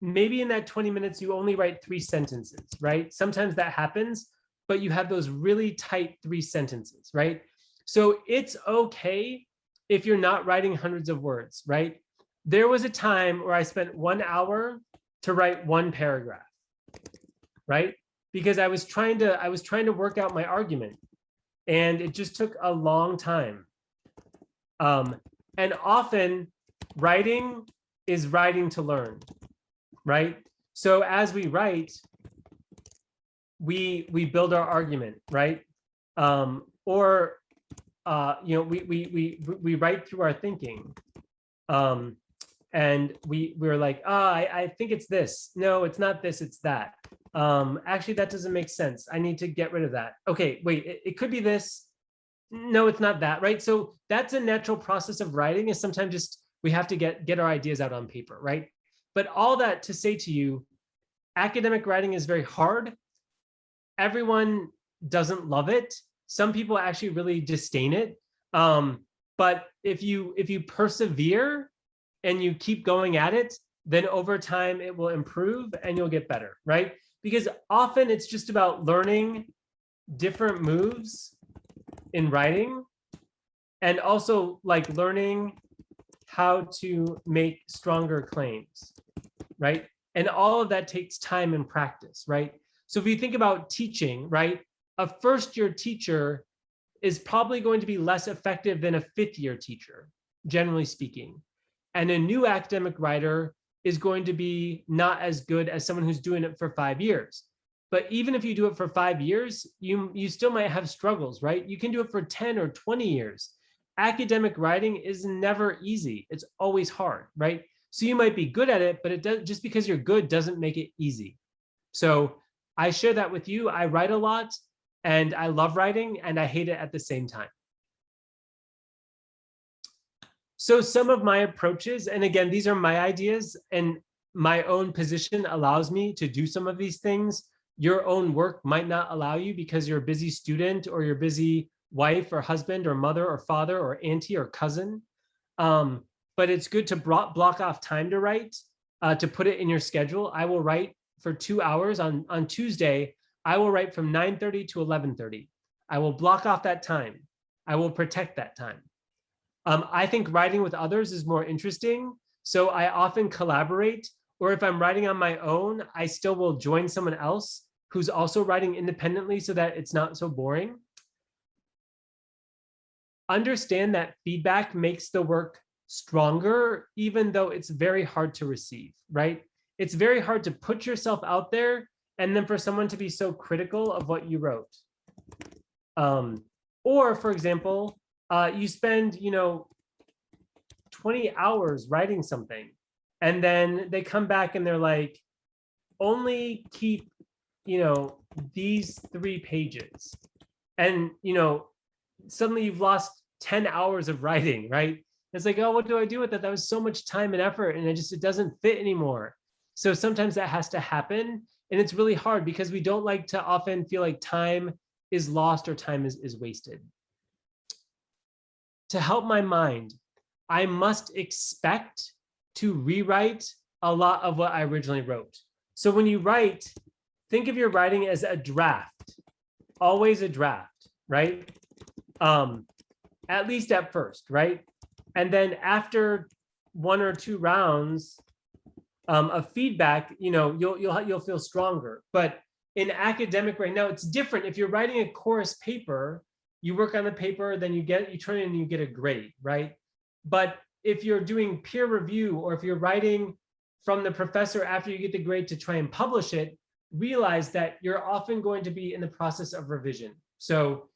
maybe in that 20 minutes, you only write 3 sentences, right? Sometimes that happens, but you have those really tight 3 sentences, right? So it's okay if you're not writing hundreds of words, right? There was a time where I spent 1 hour to write 1 paragraph, right? Because I was trying to work out my argument, and it just took a long time. And often writing is writing to learn, right? So as we write, we build our argument, right? We write through our thinking. And we're like, I think it's this. No, it's not this, it's that. Actually, that doesn't make sense. I need to get rid of that. Okay, wait, it could be this. No, it's not that, right? So that's a natural process of writing, is sometimes just we have to get our ideas out on paper, right? But all that to say to you, academic writing is very hard. Everyone doesn't love it. Some people actually really disdain it. But if you persevere and you keep going at it, then over time it will improve and you'll get better, right? Because often it's just about learning different moves in writing, and also like learning how to make stronger claims, right? And all of that takes time and practice, right? So if you think about teaching, right? A first-year teacher is probably going to be less effective than a 5th-year teacher, generally speaking. And a new academic writer is going to be not as good as someone who's doing it for 5 years. But even if you do it for 5 years, you still might have struggles, right? You can do it for 10 or 20 years. Academic writing is never easy. It's always hard, right? So you might be good at it, but it does, just because you're good doesn't make it easy. So I share that with you. I write a lot and I love writing and I hate it at the same time. So some of my approaches, and again, these are my ideas and my own position allows me to do some of these things. Your own work might not allow you because you're a busy student or you're busy wife or husband or mother or father or auntie or cousin. But it's good to block off time to write, to put it in your schedule. I will write for 2 hours on Tuesday. I will write from 9:30 to 11:30. I will block off that time. I will protect that time. I think writing with others is more interesting. So I often collaborate, or if I'm writing on my own, I still will join someone else who's also writing independently so that it's not so boring. Understand that feedback makes the work stronger, even though it's very hard to receive, right? It's very hard to put yourself out there and then for someone to be so critical of what you wrote. Or for example, you spend, 20 hours writing something, and then they come back and they're like, only keep, these 3 pages. And, suddenly you've lost 10 hours of writing, right? It's like, oh, what do I do with that? That was so much time and effort, and it doesn't fit anymore. So sometimes that has to happen. And it's really hard because we don't like to often feel like time is lost or time is wasted. To help my mind, I must expect to rewrite a lot of what I originally wrote. So when you write, think of your writing as a draft, always a draft, right? At least at first, right? And then after 1 or 2 rounds of feedback, you'll feel stronger. But in academic right now, it's different. If you're writing a course paper, you work on the paper, then you turn in and you get a grade, right? But if you're doing peer review, or if you're writing from the professor after you get the grade to try and publish it, realize that you're often going to be in the process of revision. So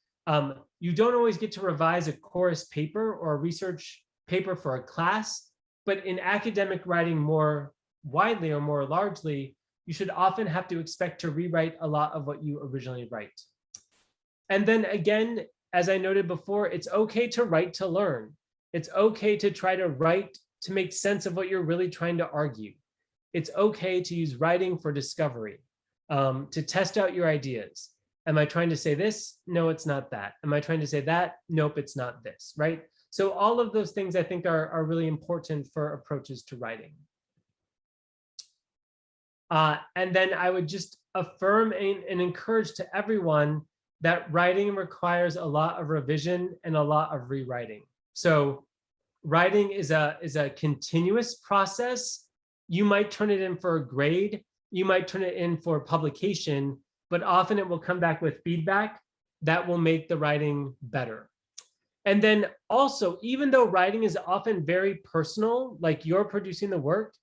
you don't always get to revise a course paper or a research paper for a class, but in academic writing more widely or more largely, you should often have to expect to rewrite a lot of what you originally write. And then again, as I noted before, it's okay to write to learn. It's okay to try to write to make sense of what you're really trying to argue. It's okay to use writing for discovery, to test out your ideas. Am I trying to say this? No, it's not that. Am I trying to say that? Nope, it's not this, right? So all of those things I think are really important for approaches to writing. And then I would just affirm and encourage to everyone that writing requires a lot of revision and a lot of rewriting. So writing is a continuous process. You might turn it in for a grade, you might turn it in for publication, but often it will come back with feedback that will make the writing better. And then also, even though writing is often very personal, like you're producing the work,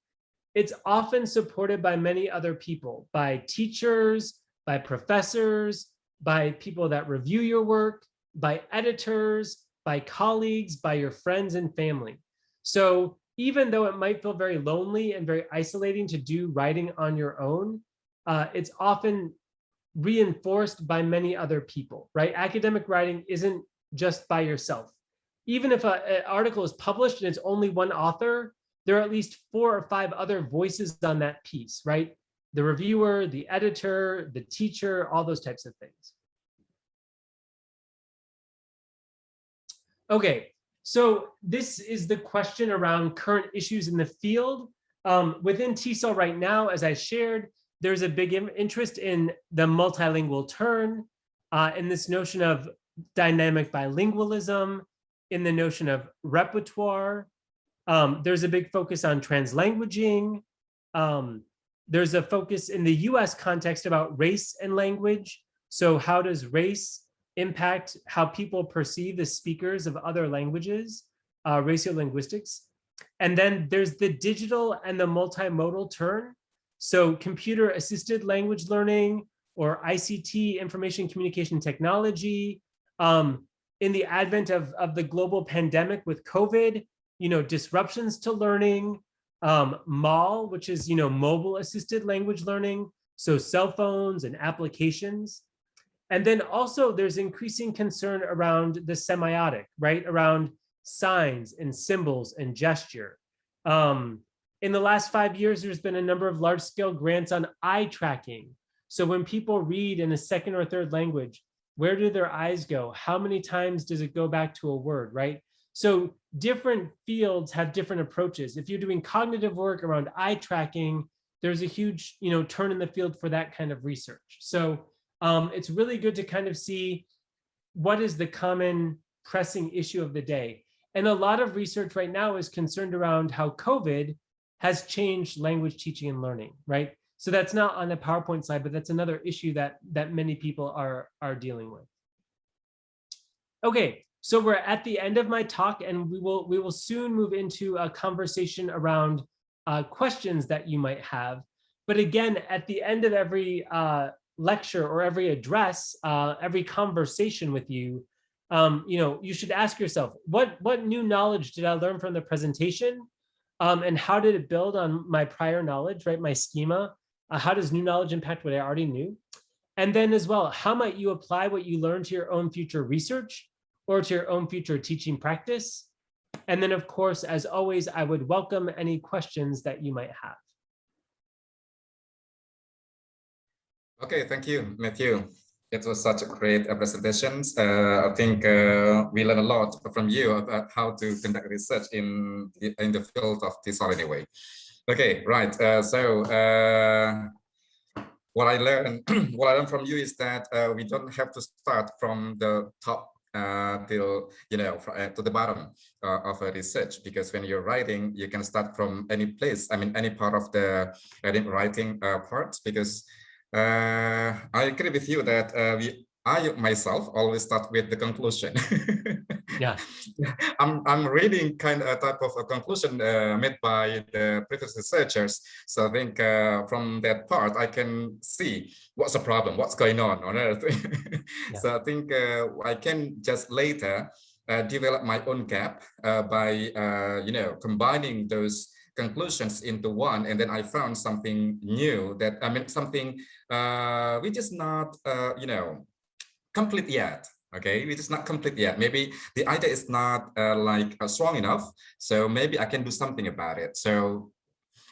it's often supported by many other people, by teachers, by professors, by people that review your work, by editors, by colleagues, by your friends and family. So even though it might feel very lonely and very isolating to do writing on your own, it's often reinforced by many other people, right? Academic writing isn't just by yourself. Even if an article is published and it's only one author, there are at least 4 or 5 other voices on that piece, right? The reviewer, the editor, the teacher, all those types of things. Okay, so this is the question around current issues in the field. Within TESOL right now, as I shared, there's a big interest in the multilingual turn, in this notion of dynamic bilingualism, in the notion of repertoire. There's a big focus on translanguaging. There's a focus in the US context about race and language. So how does race impact how people perceive the speakers of other languages, racial-linguistics? And then there's the digital and the multimodal turn. So computer-assisted language learning, or ICT, information communication technology. In the advent of the global pandemic with COVID, disruptions to learning, MAL, which is, mobile assisted language learning, so cell phones and applications. And then also there's increasing concern around the semiotic, right? Around signs and symbols and gesture. In the last 5 years, there's been a number of large-scale grants on eye tracking. So when people read in a second or third language, where do their eyes go? How many times does it go back to a word, right? So different fields have different approaches. If you're doing cognitive work around eye tracking, there's a huge, turn in the field for that kind of research. So it's really good to kind of see what is the common pressing issue of the day. And a lot of research right now is concerned around how COVID has changed language teaching and learning, right? So that's not on the PowerPoint slide, but that's another issue that many people are dealing with. Okay, so we're at the end of my talk, and we will soon move into a conversation around questions that you might have. But again, at the end of every lecture or every address, every conversation with you, you should ask yourself, what new knowledge did I learn from the presentation? And how did it build on my prior knowledge, right? My schema. How does new knowledge impact what I already knew? And then as well, how might you apply what you learned to your own future research or to your own future teaching practice? And then, of course, as always, I would welcome any questions that you might have. Okay, thank you, Matthew. It was such a great presentation. I think we learned a lot from you about how to conduct research in the field of TESOL anyway. Okay, right. What I learned from you is that we don't have to start from the top till to the bottom of a research, because when you're writing, you can start from any place. I mean, any part of the writing part, because I agree with you that I myself always start with the conclusion. Yeah, I'm reading kind of a type of a conclusion made by the previous researchers. So I think from that part, I can see what's the problem, what's going on Earth. Yeah. So I think I can just later develop my own gap by combining those conclusions into one, and then I found something new that something which is not complete yet. Okay, which is not complete yet. Maybe the idea is not strong enough, so maybe I can do something about it. So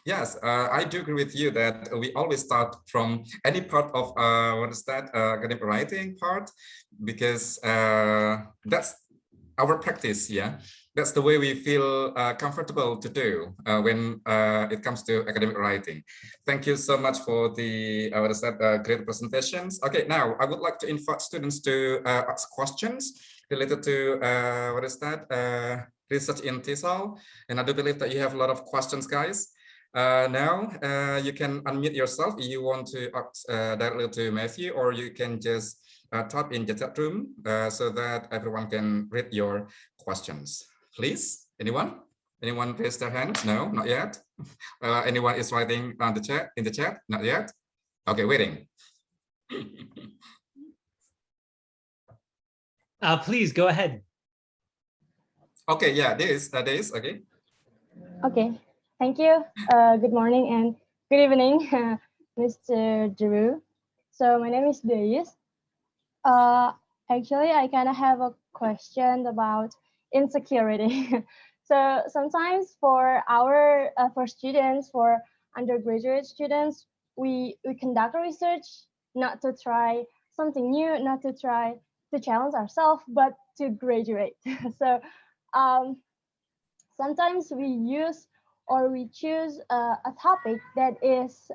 yes, I do agree with you that we always start from any part of academic writing part, because that's our practice. Yeah, that's the way we feel comfortable to do when it comes to academic writing. Thank you so much for the great presentations. Okay, now I would like to invite students to ask questions related to research in TESOL, and I do believe that you have a lot of questions, guys. Now you can unmute yourself if you want to ask directly to Matthew, or you can just type in the chat room so that everyone can read your questions. Please, anyone raise their hands? No, not yet. Anyone is writing on the chat, in the chat? Not yet. Okay, waiting. Please go ahead. Okay, yeah, this okay. Okay, thank you. Good morning and good evening, Mr. Deroo. So my name is Deis. Actually, I kind of have a question about insecurity. So sometimes for our for students, for undergraduate students, we conduct research not to try something new, not to try to challenge ourselves, but to graduate. So sometimes we use or we choose a topic that is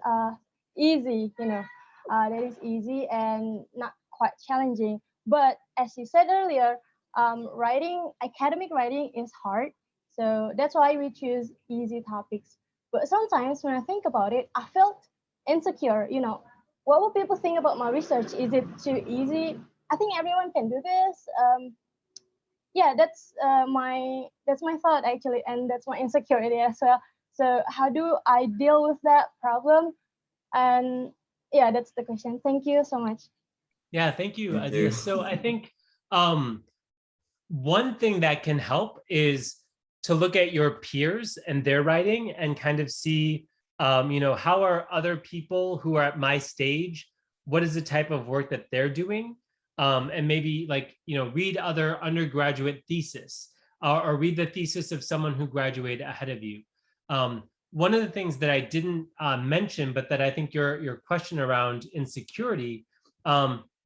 easy, that is easy and not quite challenging. But as you said earlier, academic writing is hard. So that's why we choose easy topics. But sometimes when I think about it, I felt insecure. What will people think about my research? Is it too easy? I think everyone can do this. Yeah, that's my thought actually, and that's my insecurity as well. So how do I deal with that problem? And yeah, that's the question. Thank you so much. Yeah, thank you, Adia. So I think one thing that can help is to look at your peers and their writing and kind of see, how are other people who are at my stage, what is the type of work that they're doing? And maybe read other undergraduate thesis or read the thesis of someone who graduated ahead of you. One of the things that I didn't mention, but that I think your question around insecurity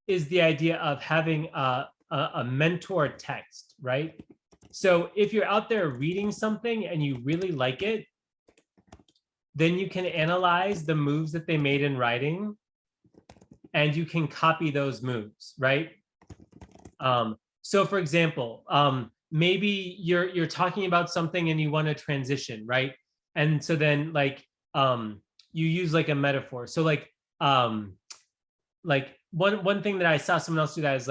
is the idea of having a mentor text, right? So if you're out there reading something and you really like it, then you can analyze the moves that they made in writing and you can copy those moves, right? So for example, maybe you're talking about something and you want to transition, right? And so then you use like a metaphor. So one thing that I saw someone else do that is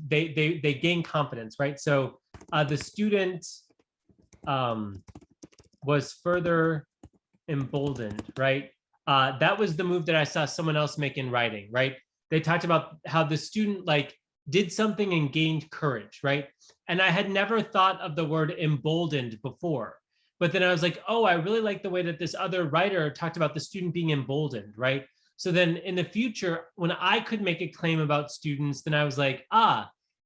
they gain confidence, right? So the student was further emboldened, right? That was the move that I saw someone else make in writing, right? They talked about how the student did something and gained courage, right? And I had never thought of the word emboldened before. But then I was like, oh, I really like the way that this other writer talked about the student being emboldened, right? So then in the future, when I could make a claim about students, then I was like,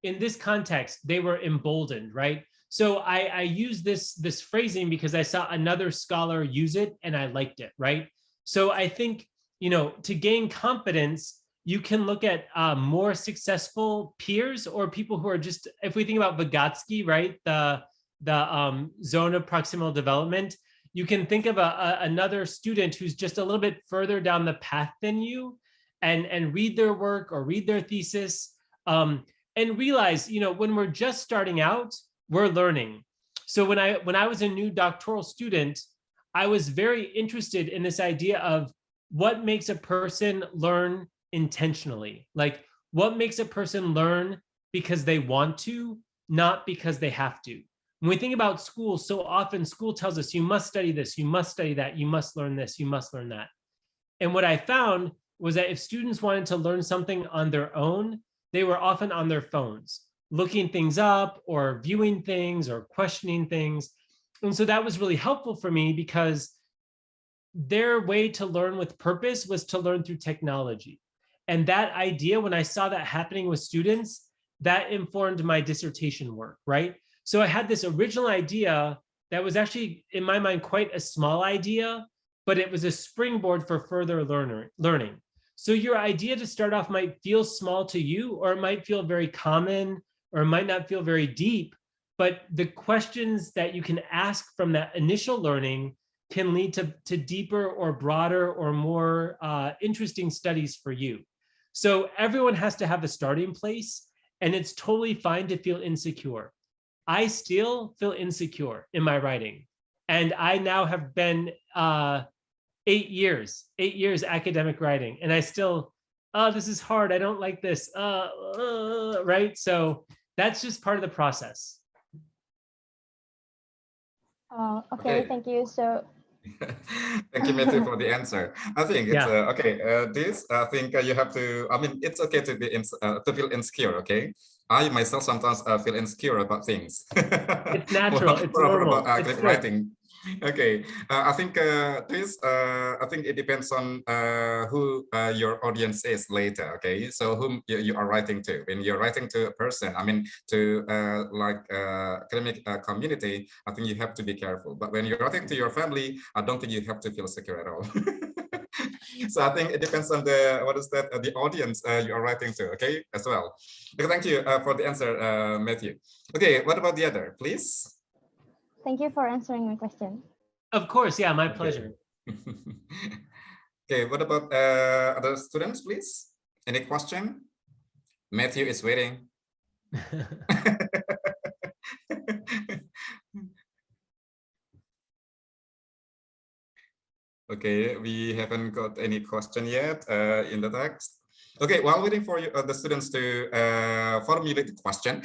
in this context, they were emboldened, right? So I use this phrasing because I saw another scholar use it and I liked it, right? So I think, to gain confidence, you can look at more successful peers or people who are just, if we think about Vygotsky, right? The zone of proximal development, you can think of another student who's just a little bit further down the path than you and read their work or read their thesis and realize, when we're just starting out, we're learning. So when I was a new doctoral student, I was very interested in this idea of what makes a person learn intentionally. Like what makes a person learn because they want to, not because they have to. When we think about school, so often school tells us you must study this, you must study that, you must learn this, you must learn that. And what I found was that if students wanted to learn something on their own, they were often on their phones, looking things up or viewing things or questioning things. And so that was really helpful for me because their way to learn with purpose was to learn through technology. And that idea, when I saw that happening with students, that informed my dissertation work, right? So I had this original idea that was actually, in my mind, quite a small idea, but it was a springboard for further learning. So your idea to start off might feel small to you, or it might feel very common, or it might not feel very deep, but the questions that you can ask from that initial learning can lead to deeper or broader or more interesting studies for you. So everyone has to have a starting place, and it's totally fine to feel insecure. I still feel insecure in my writing. And I now have been 8 years academic writing. And I still, this is hard. I don't like this, right? So that's just part of the process. Okay, thank you. So thank you, Matthew, for the answer. I think it's okay. I think you have to. I mean, it's okay to be to feel insecure. Okay, I myself sometimes feel insecure about things. It's natural. It's normal. About academic writing. Okay, I think I think it depends on who your audience is later. Okay, so whom you are writing to. When you're writing to a person, I mean, to academic community, I think you have to be careful. But when you're writing to your family, I don't think you have to feel secure at all. So I think it depends on the the audience you are writing to. Okay, as well. Okay, thank you for the answer, Matthew. Okay, what about the other, please? Thank you for answering my question. Of course, yeah, my pleasure. Okay, what about other students, please? Any question? Matthew is waiting. Okay, we haven't got any question yet in the text. Okay, while waiting for you, the students to formulate the question,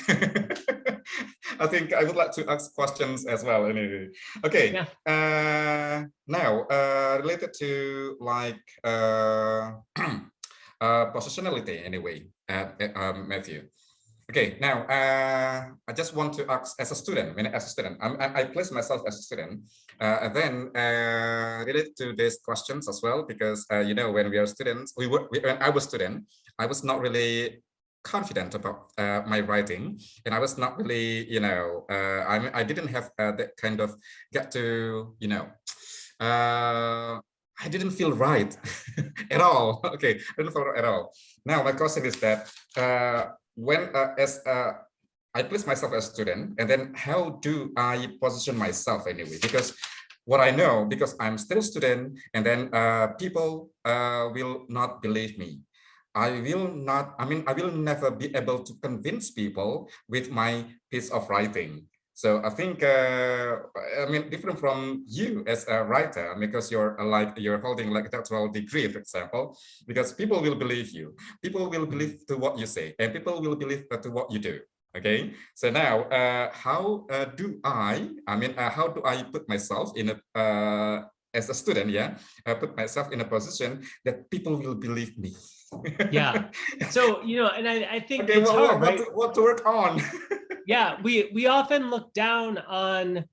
I think I would like to ask questions as well. Anyway. Okay, now related to positionality anyway, Matthew. Okay, now I just want to ask as a student, I place myself as a student, and then relate to these questions as well, because you know, when we are students, when I was student, I was not really confident about my writing, and I was not really, you know, I didn't have that kind of get to, you know, I didn't feel right at all. Okay, I didn't feel right at all. Now my question is that when I place myself as a student, and then how do I position myself anyway? Because what I know, because I'm still a student, and then people will not believe me. I will never be able to convince people with my piece of writing. So I think, different from you as a writer, because you're holding like a doctoral degree, for example, because people will believe you, people will believe to what you say, and people will believe to what you do. Okay, so now how do how do I put myself in a as a student, yeah, put myself in a position that people will believe me. Yeah. So, you know, and I think okay, it's hard, right? What to work on? Yeah, we often look down on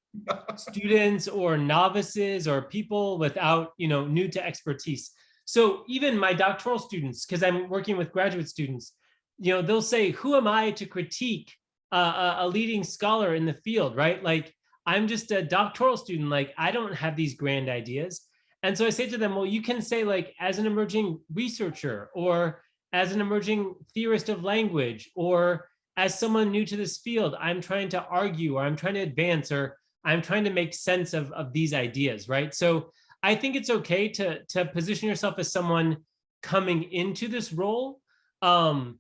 students or novices or people without, you know, new to expertise. So even my doctoral students, because I'm working with graduate students, you know, they'll say, who am I to critique a leading scholar in the field, right? Like, I'm just a doctoral student, like, I don't have these grand ideas. And so I say to them, well, you can say, like, as an emerging researcher, or as an emerging theorist of language, or as someone new to this field, I'm trying to argue, or I'm trying to advance, or I'm trying to make sense of these ideas, right? So I think it's okay to position yourself as someone coming into this role. I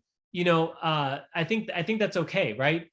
think that's okay, right?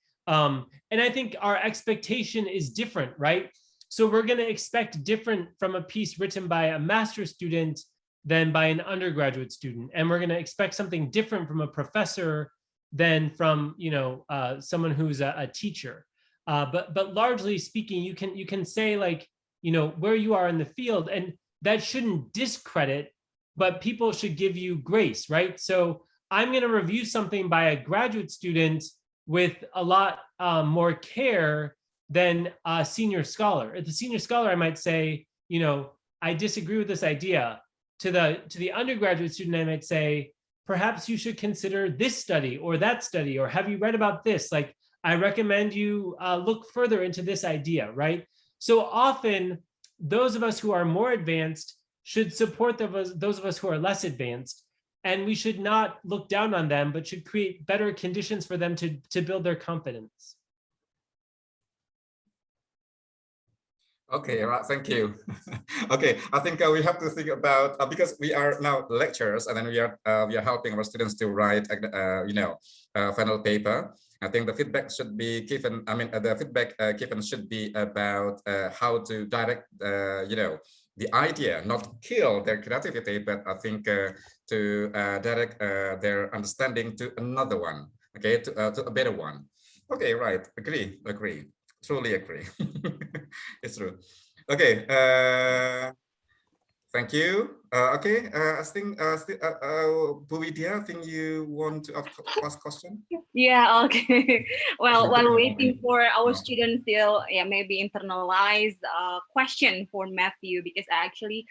And I think our expectation is different, right? So we're going to expect different from a piece written by a master's student than by an undergraduate student, and we're going to expect something different from a professor than from, you know, someone who's a teacher. But largely speaking, you can say, like, you know, where you are in the field, and that shouldn't discredit, but people should give you grace, right? So I'm going to review something by a graduate student with a lot more care than a senior scholar. At the senior scholar, I might say, you know, I disagree with this idea. To the undergraduate student, I might say, perhaps you should consider this study or that study, or have you read about this? Like, I recommend you look further into this idea, right? So often, those of us who are more advanced should support those of us who are less advanced, and we should not look down on them, but should create better conditions for them to build their confidence. Okay, right, thank you. Okay, I think we have to think about, because we are now lecturers, and then we are helping our students to write final paper. I think the feedback should be given. The feedback given should be about how to direct the idea, not kill their creativity, but I think to direct their understanding to another one. Okay, to a better one. Okay, right. Agree. Truly agree. It's true. Okay. Thank you. Okay. I think Bu Widya, I think you want to ask question. Yeah. Okay. Well, while waiting for our students, they'll maybe internalize a question for Matthew, because actually,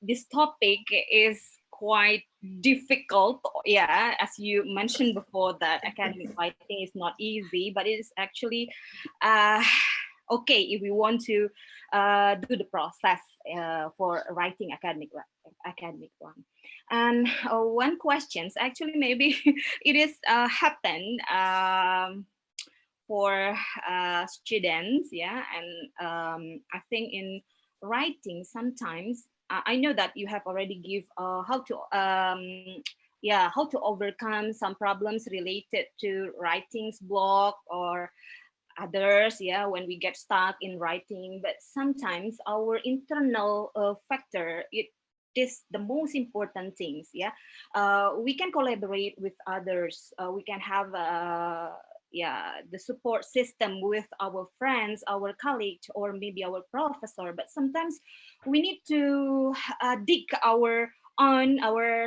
this topic is quite difficult. Yeah, as you mentioned before, that academic writing is not easy, but it is actually okay if we want to do the process for writing academic one. And one question, actually, maybe it is happened for students, yeah, and I think in writing sometimes. I know that you have already give how to overcome some problems related to writing's block or others, yeah, when we get stuck in writing. But sometimes our internal factor, it is the most important things, yeah. We can collaborate with others, we can have the support system with our friends, our colleagues, or maybe our professor, but sometimes we need to dig our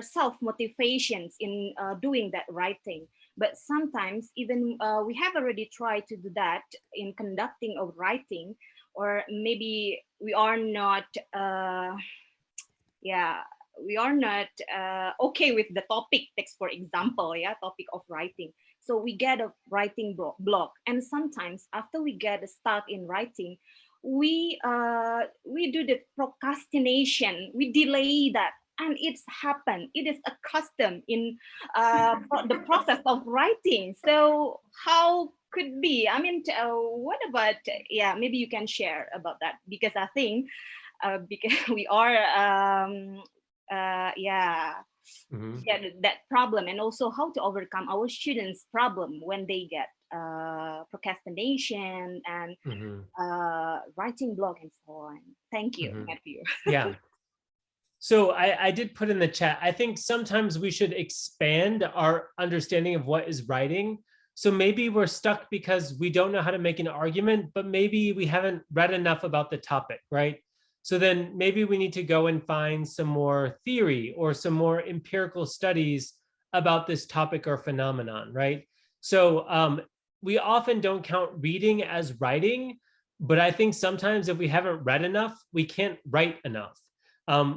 self motivations in doing that writing. But sometimes even we have already tried to do that in conducting of writing, or maybe we are not, yeah, we are not okay with the topic text, for example, yeah, topic of writing. So we get a writing block, and sometimes after we get stuck in writing, we do the procrastination, we delay that, and it's happened. It is a custom in the process of writing. So how could be? I mean, what about? Yeah, maybe you can share about that, because I think because we are yeah, that problem, and also how to overcome our students' problem when they get procrastination and writing block and so on. Thank you, Matthew. Yeah. So I did put in the chat, I think sometimes we should expand our understanding of what is writing. So maybe we're stuck because we don't know how to make an argument, but maybe we haven't read enough about the topic, right? So then maybe we need to go and find some more theory or some more empirical studies about this topic or phenomenon, right? So we often don't count reading as writing, but I think sometimes if we haven't read enough, we can't write enough.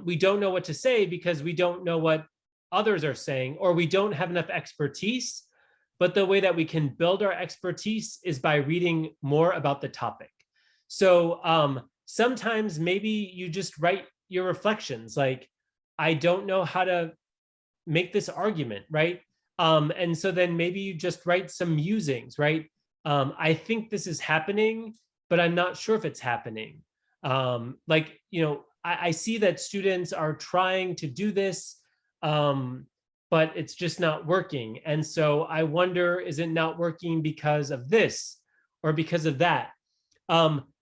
We don't know what to say because we don't know what others are saying, or we don't have enough expertise. But the way that we can build our expertise is by reading more about the topic. So sometimes maybe you just write your reflections, like, I don't know how to make this argument, right? And so then maybe you just write some musings, right? I think this is happening, but I'm not sure if it's happening. Like, you know, I see that students are trying to do this, but it's just not working. And so I wonder, is it not working because of this or because of that?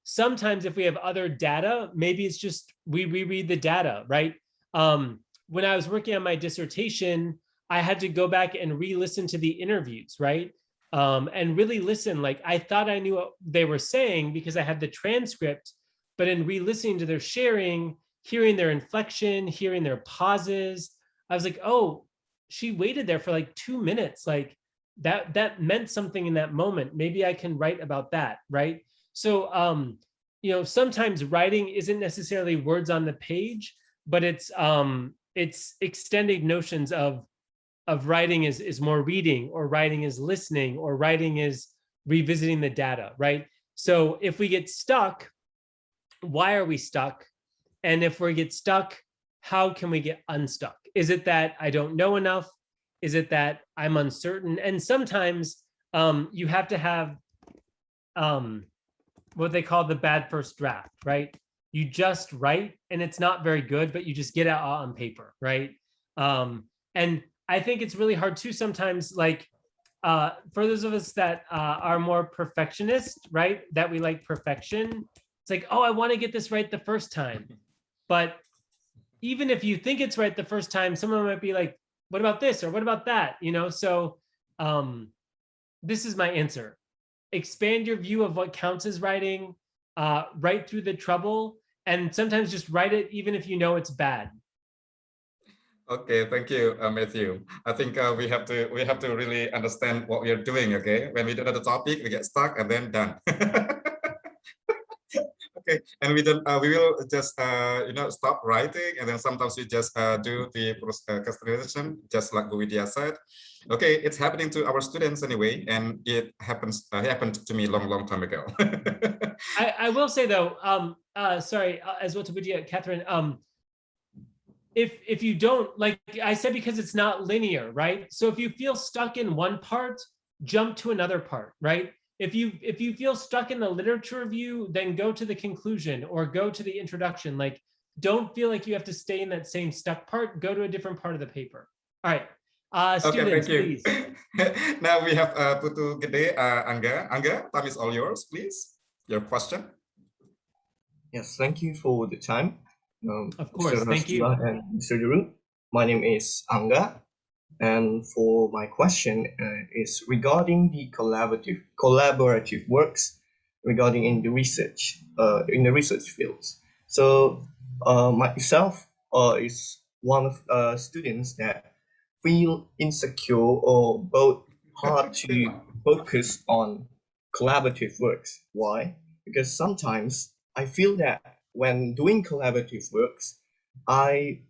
Sometimes if we have other data, maybe it's just we reread the data, right? When I was working on my dissertation, I had to go back and re-listen to the interviews, right? And really listen. Like, I thought I knew what they were saying because I had the transcript, but in re-listening to their sharing, hearing their inflection, hearing their pauses, I was like, oh, she waited there for like 2 minutes. Like that meant something in that moment. Maybe I can write about that, right? So, you know, sometimes writing isn't necessarily words on the page, but it's extended notions of writing is more reading, or writing is listening, or writing is revisiting the data, right? So if we get stuck, why are we stuck? And if we get stuck, how can we get unstuck? Is it that I don't know enough? Is it that I'm uncertain? And sometimes you have to have what they call the bad first draft, right? You just write and it's not very good, but you just get it out on paper, right? And I think it's really hard too sometimes, like for those of us that are more perfectionist, right? That we like perfection. It's like, oh, I want to get this right the first time. But even if you think it's right the first time, someone might be like, what about this? Or what about that? You know, so this is my answer. Expand your view of what counts as writing, write through the trouble, and sometimes just write it even if you know it's bad. Okay, thank you, Matthew. I think we have to really understand what we are doing. Okay, when we don't know the topic, we get stuck and then done. Okay, and we will just you know, stop writing, and then sometimes we just do the customization, just like Widya said. Okay, it's happening to our students anyway, and it happened to me long time ago. I will say though, sorry, as well to Widya, Catherine, if you don't, like I said, because it's not linear, right? So if you feel stuck in one part, jump to another part, right? If you feel stuck in the literature review, then go to the conclusion or go to the introduction. Like, don't feel like you have to stay in that same stuck part. Go to a different part of the paper. All right, students, okay, thank you. Please. Now we have Putu Gede, Angga. Angga, time is all yours, please. Your question. Yes, thank you for the time. Of course, thank you. And Mr. Deroo. My name is Angga, and for my question is regarding the collaborative works regarding in the research fields. So myself is one of students that feel insecure or both hard to focus on collaborative works. Why? Because sometimes I feel that when doing collaborative works, I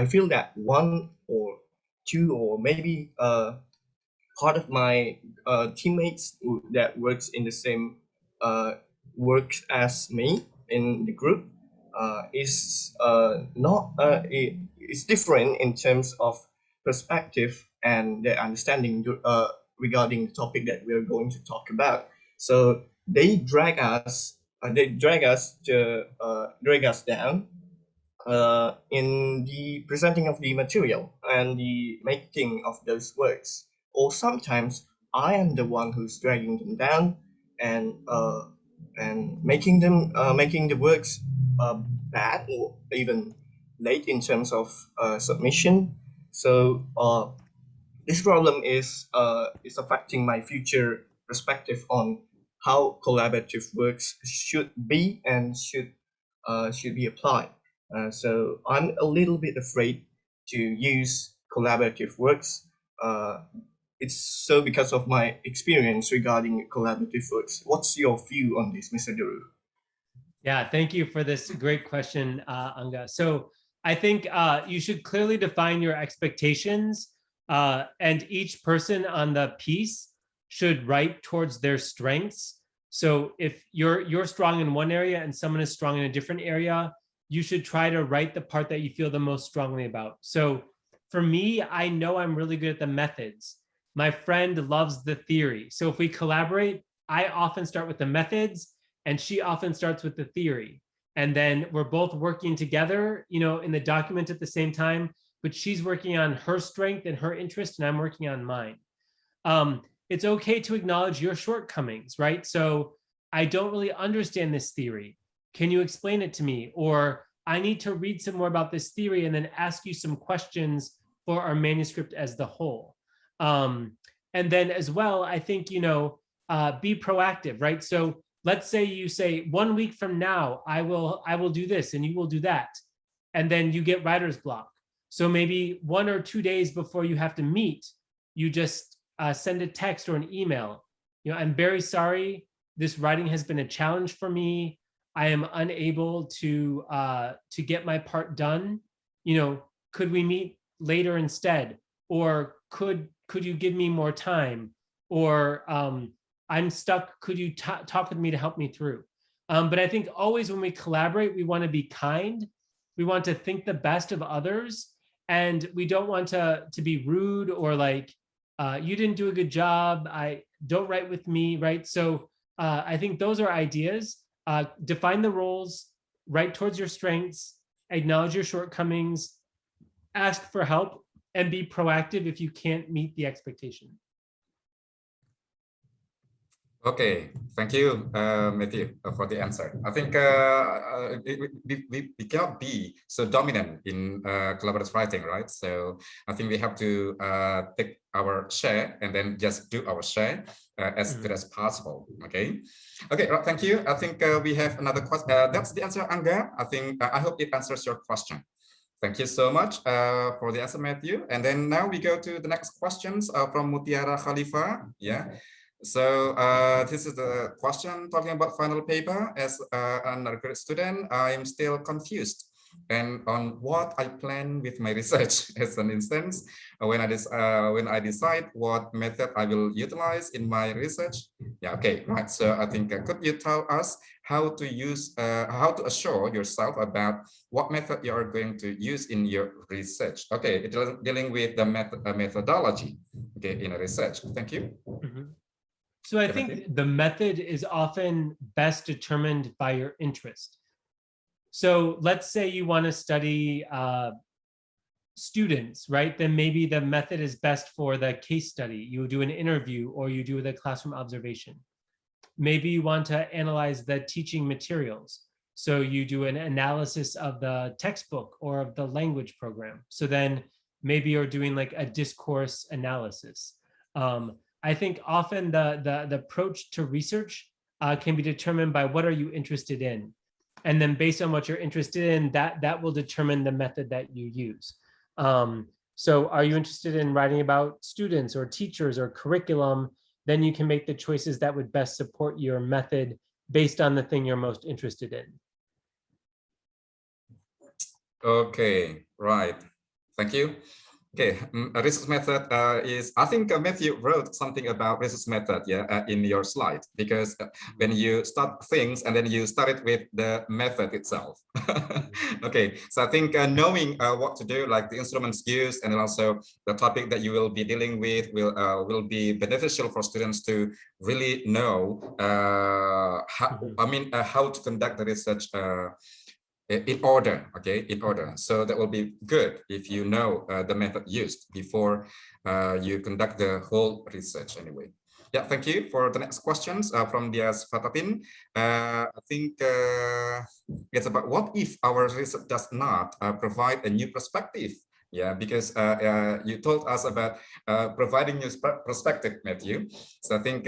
feel that one or two or maybe part of my teammates that works in the same work as me in the group is not it's different in terms of perspective and their understanding regarding the topic that we're going to talk about. So they drag us drag us down in the presenting of the material and the making of those works. Or sometimes I am the one who's dragging them down and making the works bad or even late in terms of submission. So this problem is affecting my future perspective on how collaborative works should be and should be applied. So I'm a little bit afraid to use collaborative works. It's so because of my experience regarding collaborative works. What's your view on this, Mr. Deroo? Yeah, thank you for this great question, Anga. So I think you should clearly define your expectations, and each person on the piece should write towards their strengths. So if you're strong in one area and someone is strong in a different area, you should try to write the part that you feel the most strongly about. So for me, I know I'm really good at the methods. My friend loves the theory. So if we collaborate, I often start with the methods and she often starts with the theory. And then we're both working together, in the document at the same time, but she's working on her strength and her interest and I'm working on mine. It's okay to acknowledge your shortcomings, right? So I don't really understand this theory. Can you explain it to me? Or I need to read some more about this theory and then ask you some questions for our manuscript as the whole. And then as well, I think, be proactive, right? So let's say you say 1 week from now, I will do this and you will do that. And then you get writer's block. So maybe 1 or 2 days before you have to meet, you just send a text or an email. I'm very sorry. This writing has been a challenge for me. I am unable to get my part done. Could we meet later instead? Or could you give me more time? Or I'm stuck. Could you talk with me to help me through? But I think always when we collaborate, we want to be kind. We want to think the best of others. And we don't want to be rude or like, you didn't do a good job. Don't write with me, right? So I think those are ideas. Define the roles, write towards your strengths, acknowledge your shortcomings, ask for help, and be proactive if you can't meet the expectation. Okay, thank you, Matthew, for the answer. I think we cannot be so dominant in collaborative writing, right? So I think we have to take our share and then just do our share as good as possible. Okay, right, thank you. I think we have another question. That's the answer, Anga. I think I hope it answers your question. Thank you so much for the answer, Matthew. And then now we go to the next questions from Mutiara Khalifa. Yeah. So this is the question talking about final paper. As an undergraduate student, I'm still confused and on what I plan with my research. As an instance, when I decide what method I will utilize in my research. Yeah, okay, right. So I think could you tell us how to assure yourself about what method you are going to use in your research? Okay, it's dealing with the methodology. Okay, in a research. Thank you. Mm-hmm. So I think the method is often best determined by your interest. So let's say you want to study students, right? Then maybe the method is best for the case study. You do an interview or you do the classroom observation. Maybe you want to analyze the teaching materials. So you do an analysis of the textbook or of the language program. So then maybe you're doing like a discourse analysis. I think often the approach to research can be determined by what are you interested in. And then based on what you're interested in, that will determine the method that you use. So are you interested in writing about students or teachers or curriculum? Then you can make the choices that would best support your method based on the thing you're most interested in. Okay, right. Thank you. Okay, a research method is, I think Matthew wrote something about research method, yeah, in your slide, because when you start things and then you start it with the method itself. Okay, so I think knowing what to do, like the instruments used, and also the topic that you will be dealing with will be beneficial for students to really know how to conduct the research in order, okay, in order. So that will be good if you know the method used before you conduct the whole research anyway. Yeah, thank you. For the next questions from Dias Fatatin. I think it's about what if our research does not provide a new perspective? Yeah, because you told us about providing new perspective, Matthew. So I think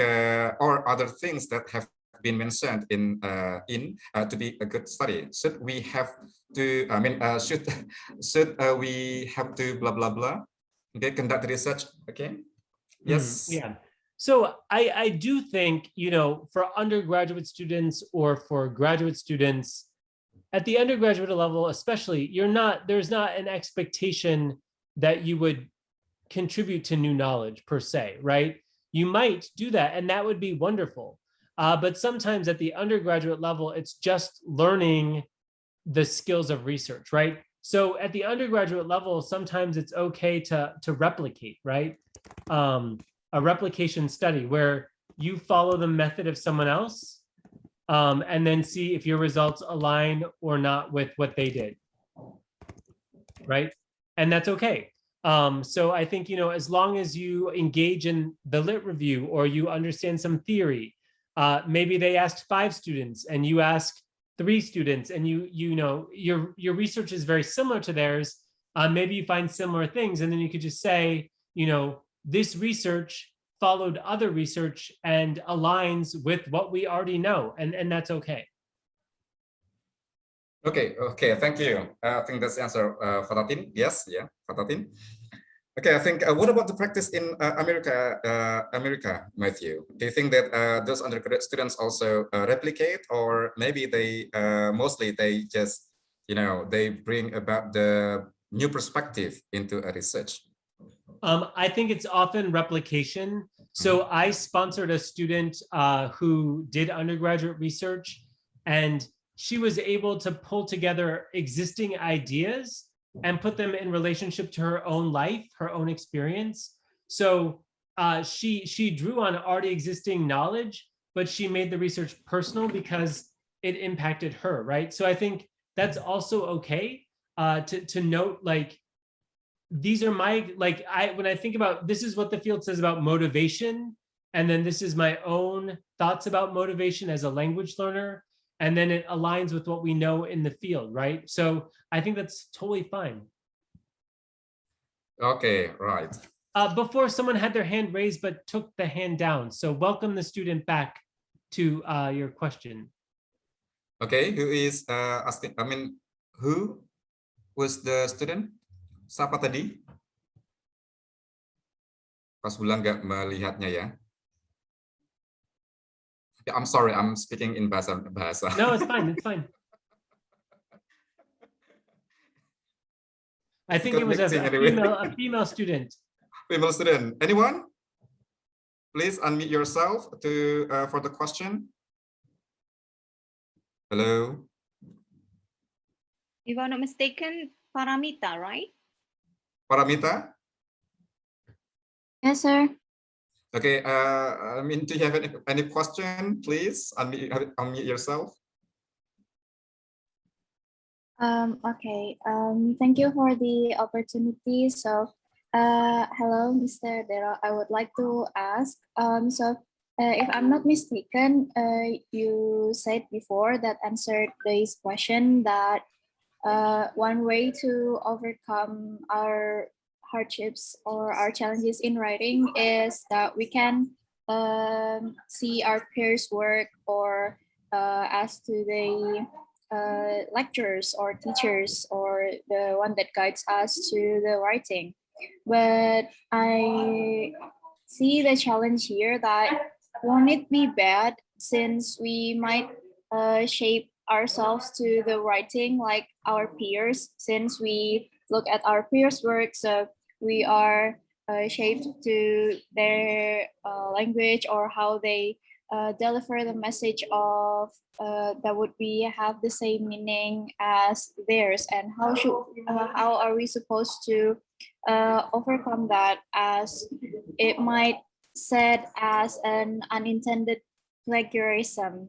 or other things that have been mentioned in to be a good study. Should we have to? I mean, should we have to blah blah blah? Okay, conduct research. Okay. Yes. Yeah. So I do think, you know, for undergraduate students or for graduate students, at the undergraduate level, especially, there's not an expectation that you would contribute to new knowledge per se, right? You might do that, and that would be wonderful. But sometimes at the undergraduate level, it's just learning the skills of research, right? So at the undergraduate level, sometimes it's okay to replicate, right? A replication study where you follow the method of someone else and then see if your results align or not with what they did, right? And that's okay. So I think, you know, as long as you engage in the lit review or you understand some theory, maybe they asked 5 students and you ask 3 students, and you know your research is very similar to theirs. Maybe you find similar things, and then you could just say, you know, this research followed other research and aligns with what we already know, and that's okay. Okay, thank you. I think that's the answer, Fatatin. Yes, yeah, Fatatin. Okay, I think what about the practice in America, Matthew? Do you think that those undergraduate students also replicate, or maybe they mostly they just, you know, they bring about the new perspective into a research? I think it's often replication. So I sponsored a student who did undergraduate research, and she was able to pull together existing ideas and put them in relationship to her own life, her own experience. So she drew on already existing knowledge, but she made the research personal because it impacted her, right? So I think that's also okay to note, like, these are my, like, when I think about, this is what the field says about motivation, and then this is my own thoughts about motivation as a language learner, and then it aligns with what we know in the field, right? So I think that's totally fine. Okay, right. Before, someone had their hand raised but took the hand down. So welcome the student back to your question. Okay, who is asking? I mean, who was the student? Siapa tadi? Pas Bulan nggak melihatnya ya. Yeah, I'm sorry, I'm speaking in bahasa. No, it's fine. It's fine. I think it was a female student. Female student. Anyone? Please unmute yourself to for the question. Hello. If I'm not mistaken, Paramita, right? Paramita? Yes, sir. Okay, I mean, do you have any question? Please unmute yourself. Okay. Thank you for the opportunity. So, hello, Mr. Deroo. I would like to ask. If I'm not mistaken, you said before that answered this question that one way to overcome our hardships or our challenges in writing is that we can see our peers' work or ask to the lecturers or teachers or the one that guides us to the writing. but I see the challenge here that won't it be bad since we might shape ourselves to the writing like our peers, since we look at our peers' work, so we are shaped to their language or how they deliver the message of that would be have the same meaning as theirs, and how are we supposed to overcome that, as it might said as an unintended plagiarism.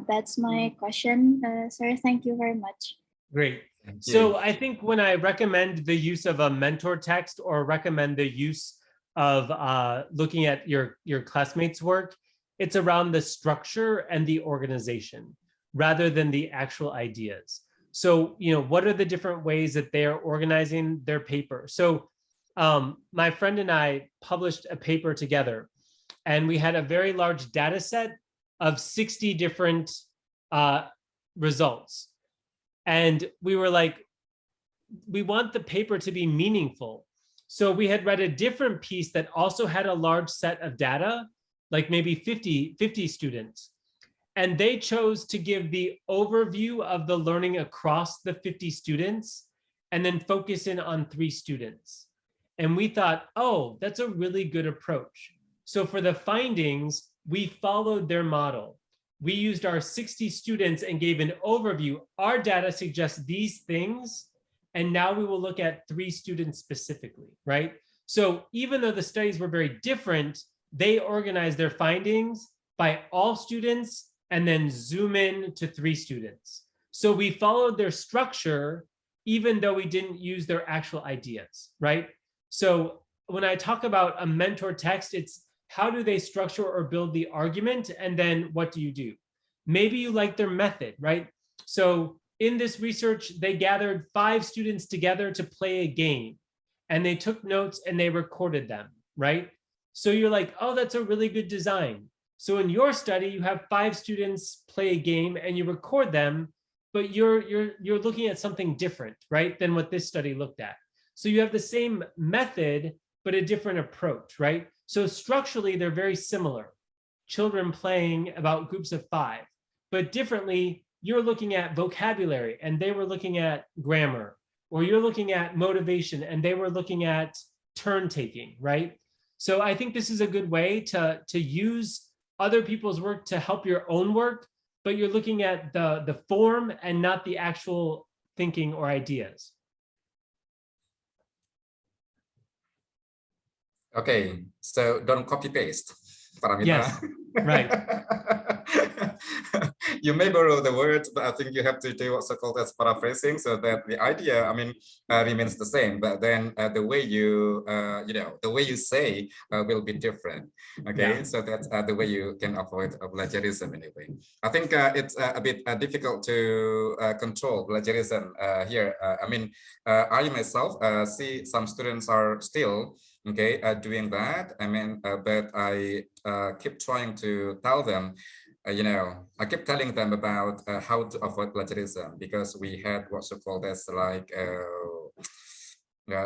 That's my question, sir. Thank you very much. Great. So I think when I recommend the use of a mentor text or recommend the use of looking at your classmates' work, it's around the structure and the organization rather than the actual ideas. So, what are the different ways that they are organizing their paper? So my friend and I published a paper together, and we had a very large data set of 60 different results. And we were like, we want the paper to be meaningful. So we had read a different piece that also had a large set of data, like maybe 50 students. And they chose to give the overview of the learning across the 50 students and then focus in on 3 students. And we thought, oh, that's a really good approach. So for the findings, we followed their model. We used our 60 students and gave an overview. Our data suggests these things, and now we will look at 3 students specifically, right? So even though the studies were very different, they organized their findings by all students and then zoom in to 3 students. So we followed their structure, even though we didn't use their actual ideas, right? So when I talk about a mentor text, it's how do they structure or build the argument? And then what do you do? Maybe you like their method, right? So in this research, they gathered 5 students together to play a game, and they took notes and they recorded them, right? So you're like, oh, that's a really good design. So in your study, you have 5 students play a game and you record them, but you're looking at something different, right, than what this study looked at. So you have the same method, but a different approach, right? So structurally, they're very similar. Children playing about groups of 5, but differently, you're looking at vocabulary and they were looking at grammar, or you're looking at motivation and they were looking at turn taking, right? So I think this is a good way to use other people's work to help your own work, but you're looking at the form and not the actual thinking or ideas. Okay, so don't copy paste, Paramita. Yes, right. You may borrow the words, but I think you have to do what's called as paraphrasing, so that the idea, remains the same, but then the way you, the way you say will be different. Okay, yeah. So that's the way you can avoid plagiarism anyway. I think it's a bit difficult to control plagiarism here. I myself see some students are still doing that. But I keep trying to tell them, I keep telling them about how to avoid plagiarism, because we had what's called as like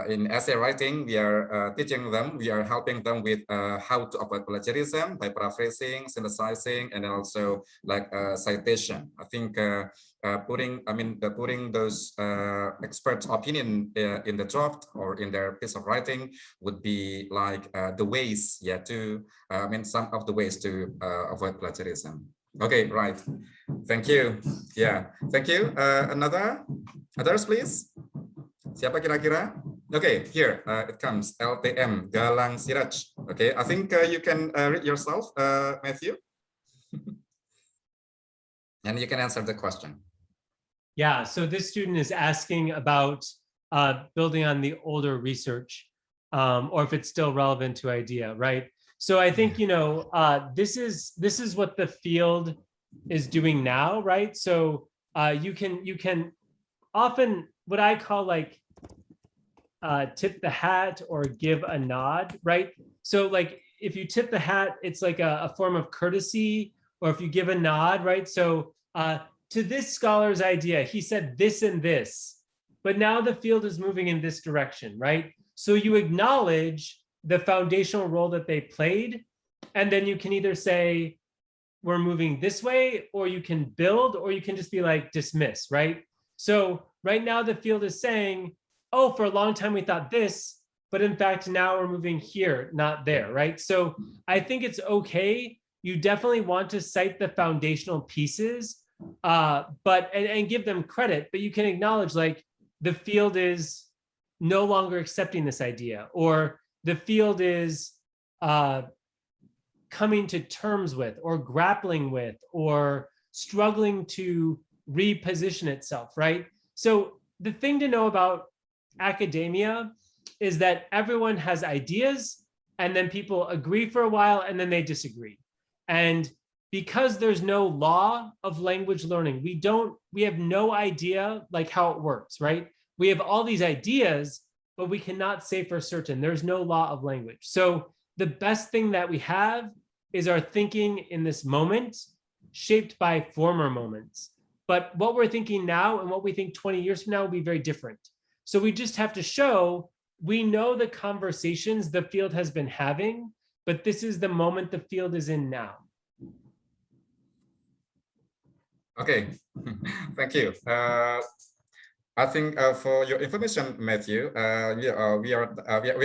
in essay writing, we are teaching them, we are helping them with how to avoid plagiarism by paraphrasing, synthesizing, and also like citation. I think putting those experts' opinion in the draft or in their piece of writing would be like the ways, to some of the ways to avoid plagiarism. Okay, right. Thank you. Yeah, thank you. Others, please. Siapa kira-kira? Okay, here it comes. LTM Galang Siraj. Okay, I think you can read yourself, Matthew, and you can answer the question. Yeah, so this student is asking about building on the older research, or if it's still relevant to IDEA, right? So I think this is what the field is doing now, right? So you can often what I call like tip the hat or give a nod, right? So like if you tip the hat, it's like a form of courtesy, or if you give a nod, right? So to this scholar's idea, he said this and this, but now the field is moving in this direction, right? So you acknowledge the foundational role that they played, and then you can either say, we're moving this way, or you can build, or you can just be like, dismiss, right? So right now the field is saying, oh, for a long time we thought this, but in fact, now we're moving here, not there, right? So I think it's okay. You definitely want to cite the foundational pieces, and give them credit, but you can acknowledge like the field is no longer accepting this idea, or the field is coming to terms with, or grappling with, or struggling to reposition itself, right? So the thing to know about academia is that everyone has ideas, and then people agree for a while, and then they disagree. And because there's no law of language learning, we have no idea like how it works, right? We have all these ideas, but we cannot say for certain. There's no law of language. So the best thing that we have is our thinking in this moment, shaped by former moments. But what we're thinking now and what we think 20 years from now will be very different. So we just have to show we know the conversations the field has been having, but this is the moment the field is in now. Okay, thank you. I think for your information, Matthew, we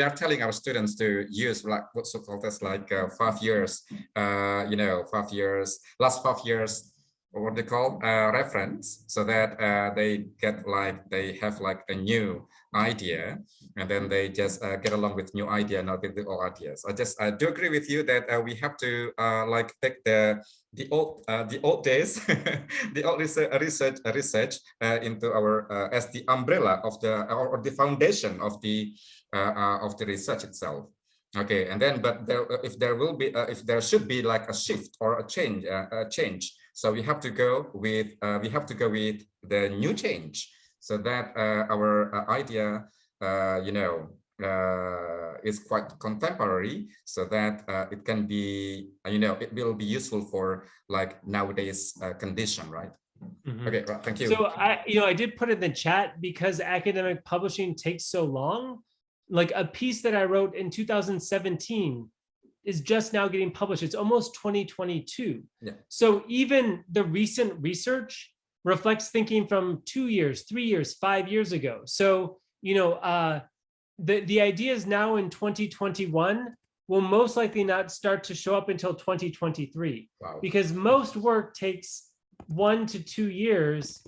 are telling our students to use like what's called as like 5 years, 5 years, last 5 years, or what they call reference, so that they have like a new idea, and then they just get along with new idea, not with the old ideas. I do agree with you that we have to like take the old days, the old research into our as the umbrella of the or the foundation of the research itself. Okay, and then if there should be like a shift or a change, so we have to go with the new change, so that our idea is quite contemporary, so that it can be it will be useful for like nowadays condition, right? Mm-hmm. Okay, right, thank you. So I did put in the chat, because academic publishing takes so long. Like a piece that I wrote in 2017 is just now getting published. It's almost 2022. Yeah. So even the recent research reflects thinking from 2 years, 3 years, 5 years ago. So the ideas now in 2021 will most likely not start to show up until 2023. Wow. Because most work takes 1 to 2 years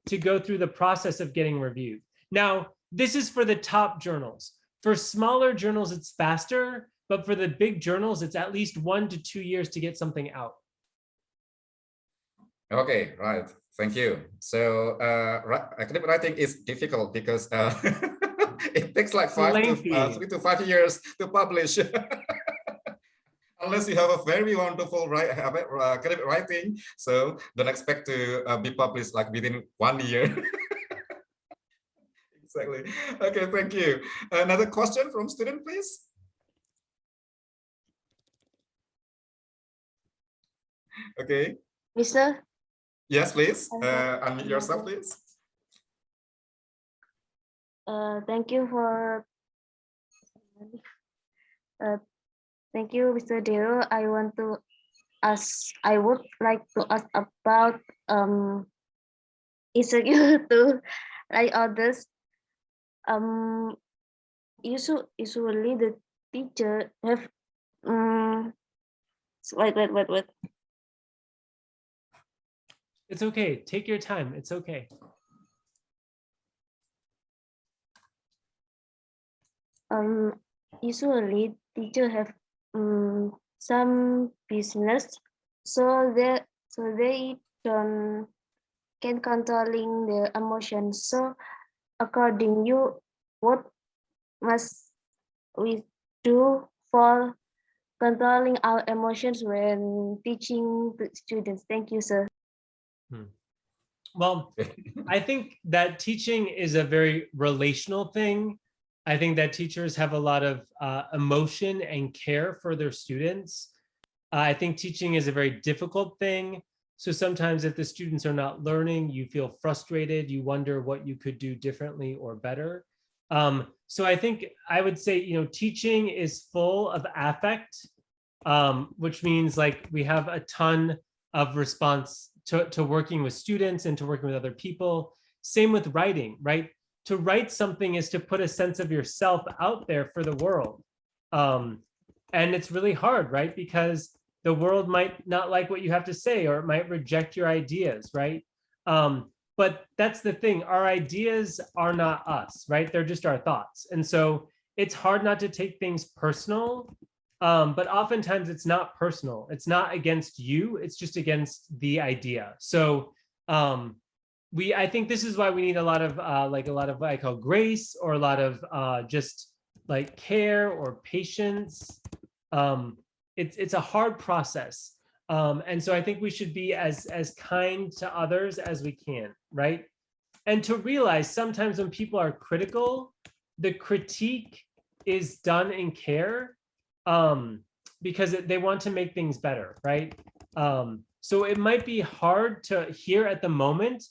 to go through the process of getting reviewed. Now, this is for the top journals. For smaller journals, it's faster, but for the big journals, it's at least 1 to 2 years to get something out. Okay, right. Thank you. So academic writing is difficult because it takes like 3 to 5 years to publish. Unless you have a very wonderful academic writing, so don't expect to be published like within 1 year. Exactly. Okay, thank you. Another question from student, please. Okay. Mister? Yes, please. Unmute yourself, please. Thank you for. Thank you, Mr. Deroo. I would like to ask about insecure to like others. Usually the teacher have wait. It's okay. Take your time. It's okay. Usually teacher have some business, so they don't can controlling their emotions. So according you, what must we do for controlling our emotions when teaching the students? Thank you, sir. Well, I think that teaching is a very relational thing. I think that teachers have a lot of emotion and care for their students. I think teaching is a very difficult thing. So sometimes if the students are not learning, you feel frustrated, you wonder what you could do differently or better. So I think I would say, teaching is full of affect, which means like we have a ton of response to working with students and to working with other people. Same with writing, right? To write something is to put a sense of yourself out there for the world. And it's really hard, right? Because the world might not like what you have to say, or it might reject your ideas, right? But that's the thing, our ideas are not us, right? They're just our thoughts. And so it's hard not to take things personal, but oftentimes it's not personal. It's not against you, it's just against the idea. So I think this is why we need a lot of what I call grace, or a lot of just like care or patience. It's a hard process. And so I think we should be as kind to others as we can, right? And to realize sometimes when people are critical, the critique is done in care, because they want to make things better, right? So it might be hard to hear at the moment,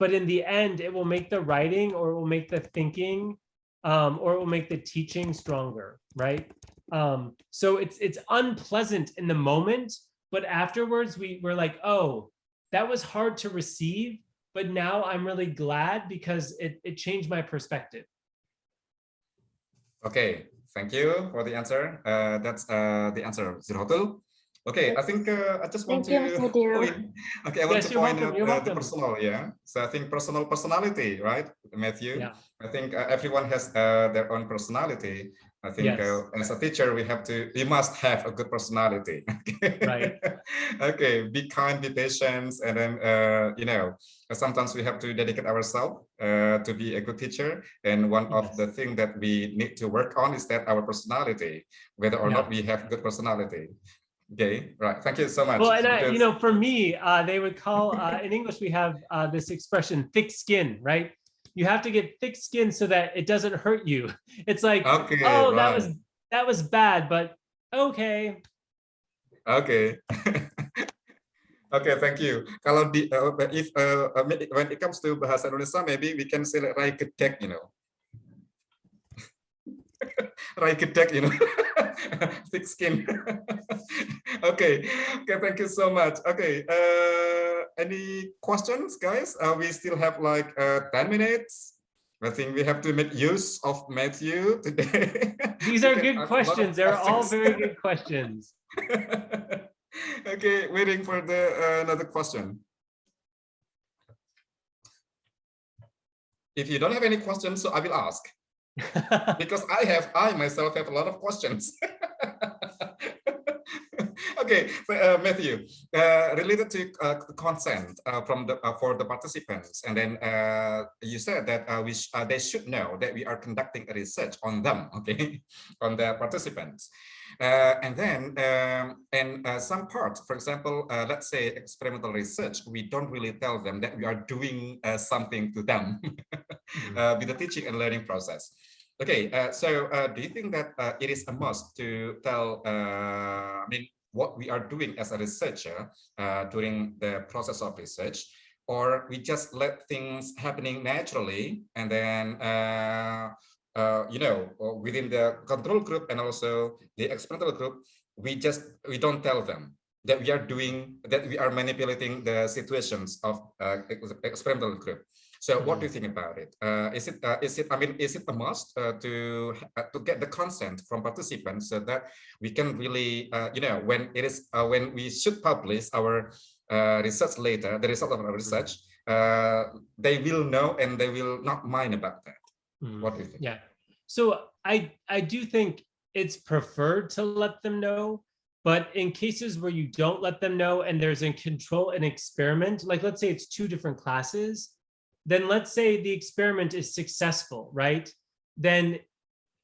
but in the end, it will make the writing, or it will make the thinking, or it will make the teaching stronger, right? So it's unpleasant in the moment, but afterwards we're like, oh, that was hard to receive, but now I'm really glad because it changed my perspective. Okay, thank you for the answer. That's the answer, Ziratul. Okay, I think I just want to point. Okay, I want to point out the personal, yeah. So I think personality, right, Matthew? Yeah. I think everyone has their own personality. I think as a teacher, we must have a good personality. Right. Okay, be kind, be patient, and then sometimes we have to dedicate ourselves to be a good teacher. And one of the things that we need to work on is that our personality, whether or not we have good personality. Okay, right. Thank you so much. Well, and for me, they would call in English we have this expression, thick skin, right? You have to get thick skin so that it doesn't hurt you. It's like, okay, oh, right. that was bad, but okay. Okay. Okay, thank you. Kalau when it comes to bahasa Indonesia, maybe we can say like rai gedek, rai gedek, thick skin. Okay, thank you so much. Okay, any questions, guys? We still have like 10 minutes. I think we have to make use of Matthew today. These are good questions. They're all very good questions. Okay, waiting for another question. If you don't have any questions, so I will ask. Because I myself have a lot of questions. Okay, so, Matthew, related to consent for the participants, and then you said that they should know that we are conducting a research on them, okay, on the participants. And then some parts, for example, let's say experimental research, we don't really tell them that we are doing something to them with the teaching and learning process. Okay, so do you think that it is a must to tell, what we are doing as a researcher during the process of research, or we just let things happening naturally, and then within the control group and also the experimental group, we don't tell them that we are manipulating the situations of experimental group. So what do you think about it? Is it a must to get the consent from participants so that we can really, when we should publish our research later, the result of our research, they will know and they will not mind about that. What do you think? Yeah. So I do think it's preferred to let them know, but in cases where you don't let them know and there's a control and experiment, like let's say it's 2 different classes, then let's say the experiment is successful, right? Then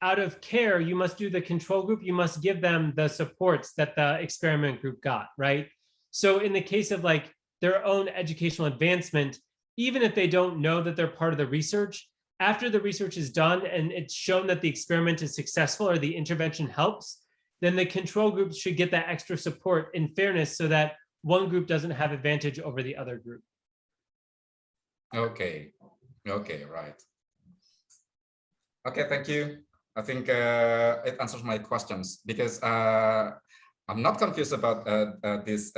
out of care, you must do the control group, you must give them the supports that the experiment group got, right? So in the case of like their own educational advancement, even if they don't know that they're part of the research, after the research is done and it's shown that the experiment is successful or the intervention helps, then the control groups should get that extra support in fairness so that one group doesn't have advantage over the other group. Okay, right. Okay, thank you. I think it answers my questions because I'm not confused about this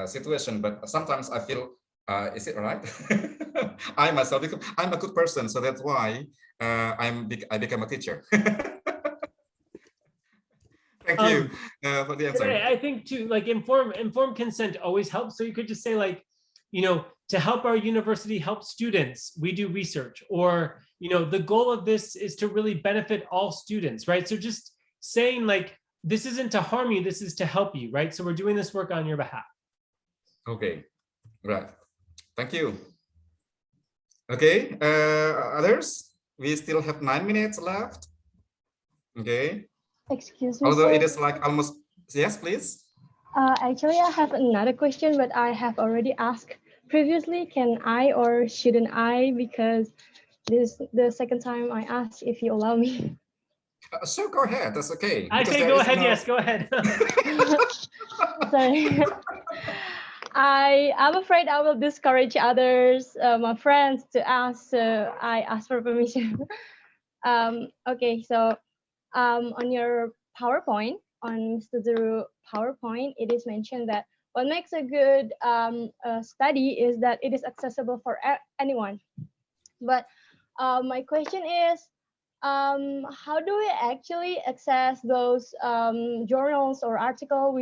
situation, but sometimes I feel, is it right? I myself, I'm a good person, so that's why I became a teacher. Thank you for the answer. I think too, like informed consent always helps. So you could just say like, you know, to help our university help students, we do research, or, you know, the goal of this is to really benefit all students, right? So just saying like, this isn't to harm you, this is to help you, right? So we're doing this work on your behalf. Okay, right. Thank you. Okay, others? We still have 9 minutes left. Okay. Excuse me. Although sir. it is like almost, yes, please. Actually, I have another question, but I have already asked previously. Can I or shouldn't I? Because this is the second time I asked, if you allow me. So go ahead, that's okay. I say go ahead, yes, go ahead. Sorry. I'm afraid I will discourage others, my friends, to ask, so I ask for permission. Okay, so on your PowerPoint, on Mr. Deroo PowerPoint, it is mentioned that what makes a good study is that it is accessible for anyone. But my question is, how do we actually access those journals or articles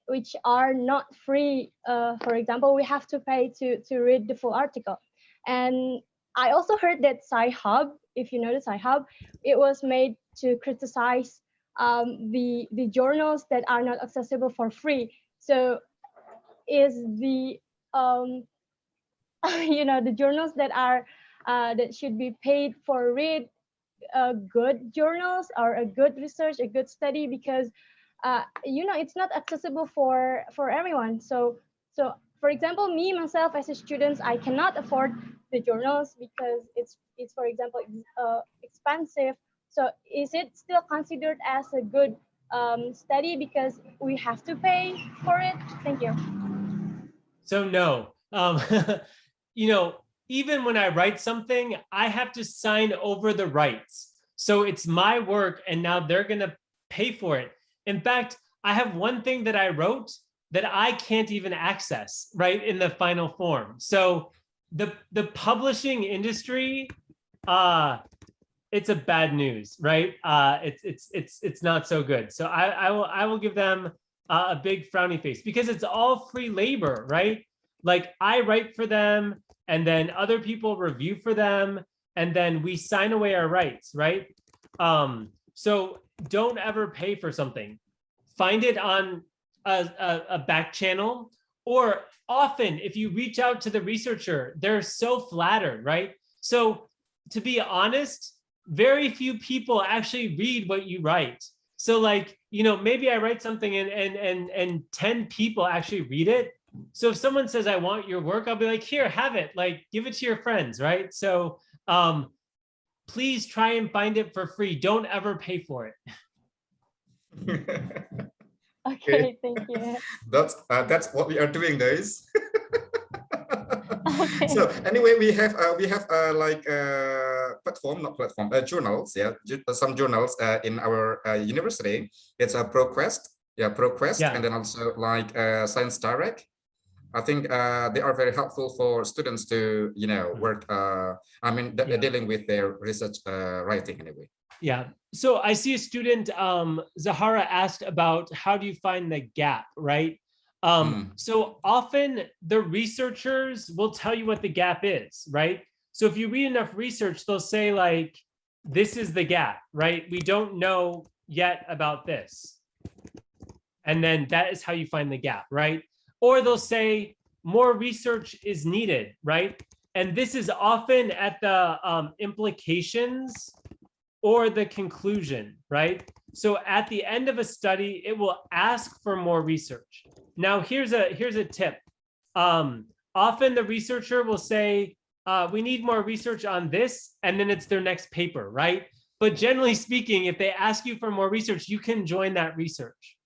which are not free? For example, we have to pay to read the full article. And I also heard that Sci-Hub, if you know the Sci-Hub, it was made to criticize the journals that are not accessible for free. So is the you know, the journals that are that should be paid for read good journals or a good research, a good study, because you know, it's not accessible for everyone. So for example, me myself as a student, I cannot afford the journals because it's for example expensive. So is it still considered as a good study because we have to pay for it? Thank you. So no, you know, even when I write something, I have to sign over the rights. So it's my work, and now they're gonna pay for it. In fact, I have one thing that I wrote that I can't even access, right, in the final form. So the publishing industry, it's a bad news, right? It's not so good. So I will give them a big frowny face, because it's all free labor, right? Like I write for them, and then other people review for them, and then we sign away our rights, right? So don't ever pay for something. Find it on a back channel, or often if you reach out to the researcher, they're so flattered, right? So to be honest, very few people actually read what you write. So like, you know, maybe I write something and 10 people actually read it. So if someone says, I want your work, I'll be like, here, have it, like, give it to your friends, right? So please try and find it for free. Don't ever pay for it. Okay, thank you. That's what we are doing, guys. Okay. So anyway, we have like journals, yeah, some journals in our university. It's a ProQuest, yeah. And then also like Science Direct. I think they are very helpful for students to, you know, work. I mean, dealing with their research writing anyway. Yeah. So I see a student, Zahara, asked about how do you find the gap, right? So often the researchers will tell you what the gap is, right? So if you read enough research, they'll say like, this is the gap, right? We don't know yet about this. And then that is how you find the gap, right? Or they'll say more research is needed, right? And this is often at the implications or the conclusion, right? So at the end of a study, it will ask for more research. Now, here's a tip. Often the researcher will say, we need more research on this, and then it's their next paper, right? But generally speaking, if they ask you for more research, you can join that research.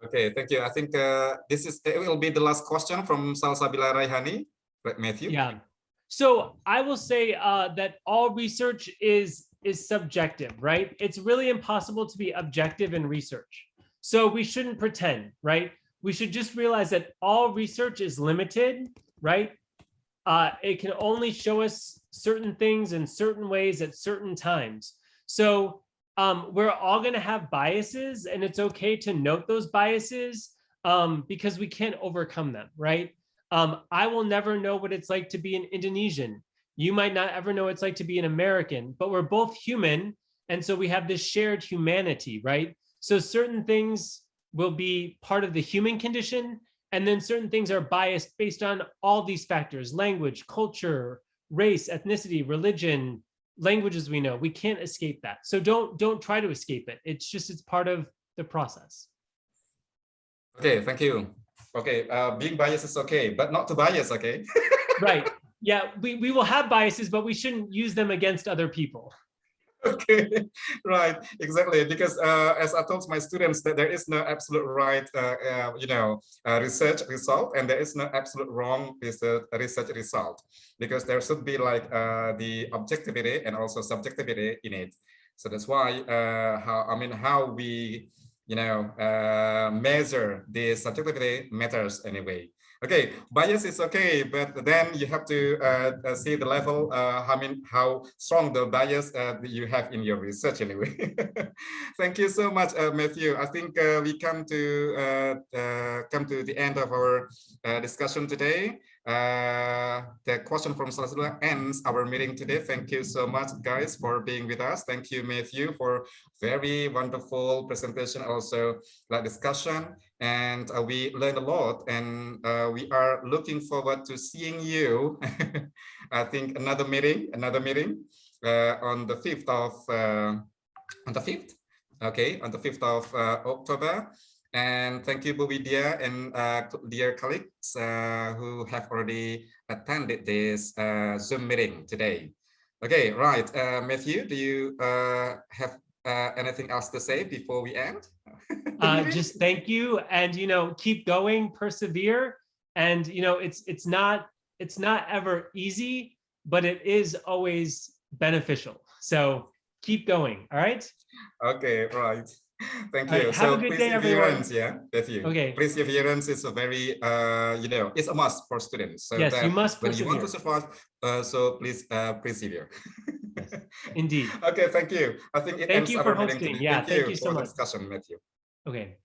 Okay, thank you. I think it will be the last question from Salsabila Raihani, right, Matthew? Yeah. So I will say that all research is subjective, right? It's really impossible to be objective in research. So we shouldn't pretend, right? We should just realize that all research is limited, right? It can only show us certain things in certain ways at certain times. So we're all going to have biases, and it's okay to note those biases because we can't overcome them, right? I will never know what it's like to be an Indonesian. You might not ever know what it's like to be an American, but we're both human. And so we have this shared humanity, right? So certain things will be part of the human condition, and then certain things are biased based on all these factors: language, culture, race, ethnicity, religion, languages we know. We can't escape that. So don't try to escape it. It's part of the process. Okay, thank you. Okay, being biased is okay, but not too biased, okay? Right. Yeah, we will have biases, but we shouldn't use them against other people. Okay, right, exactly. Because as I told my students, that there is no absolute right, research result, and there is no absolute wrong research result, because there should be like the objectivity and also subjectivity in it. So that's why how we measure the subjectivity matters anyway. Okay, bias is okay, but then you have to see the level, how strong the bias you have in your research anyway. Thank you so much, Matthew. I think we come to the end of our discussion today. The question from Salasula ends our meeting today. Thank you so much, guys, for being with us. Thank you, Matthew, for very wonderful presentation, also like discussion. And we learned a lot, and we are looking forward to seeing you. I think another meeting on the 5th of on the 5th. Okay, on the 5th of October. And thank you, Buvidya and dear colleagues who have already attended this Zoom meeting today. Okay, right. Matthew, do you have anything else to say before we end? Just thank you, and keep going, persevere, and it's not ever easy, but it is always beneficial. So keep going. All right. Okay. Right. Thank you. Right, have a good day, everyone. Yeah, Matthew. Okay. Perseverance is a very, it's a must for students. So yes, that you must when persevere. you want to survive, so please persevere. Yes, indeed. Okay, thank you. I think it thank ends you our for meeting hosting. today. Yeah, thank you for so the much. discussion, Matthew. Okay.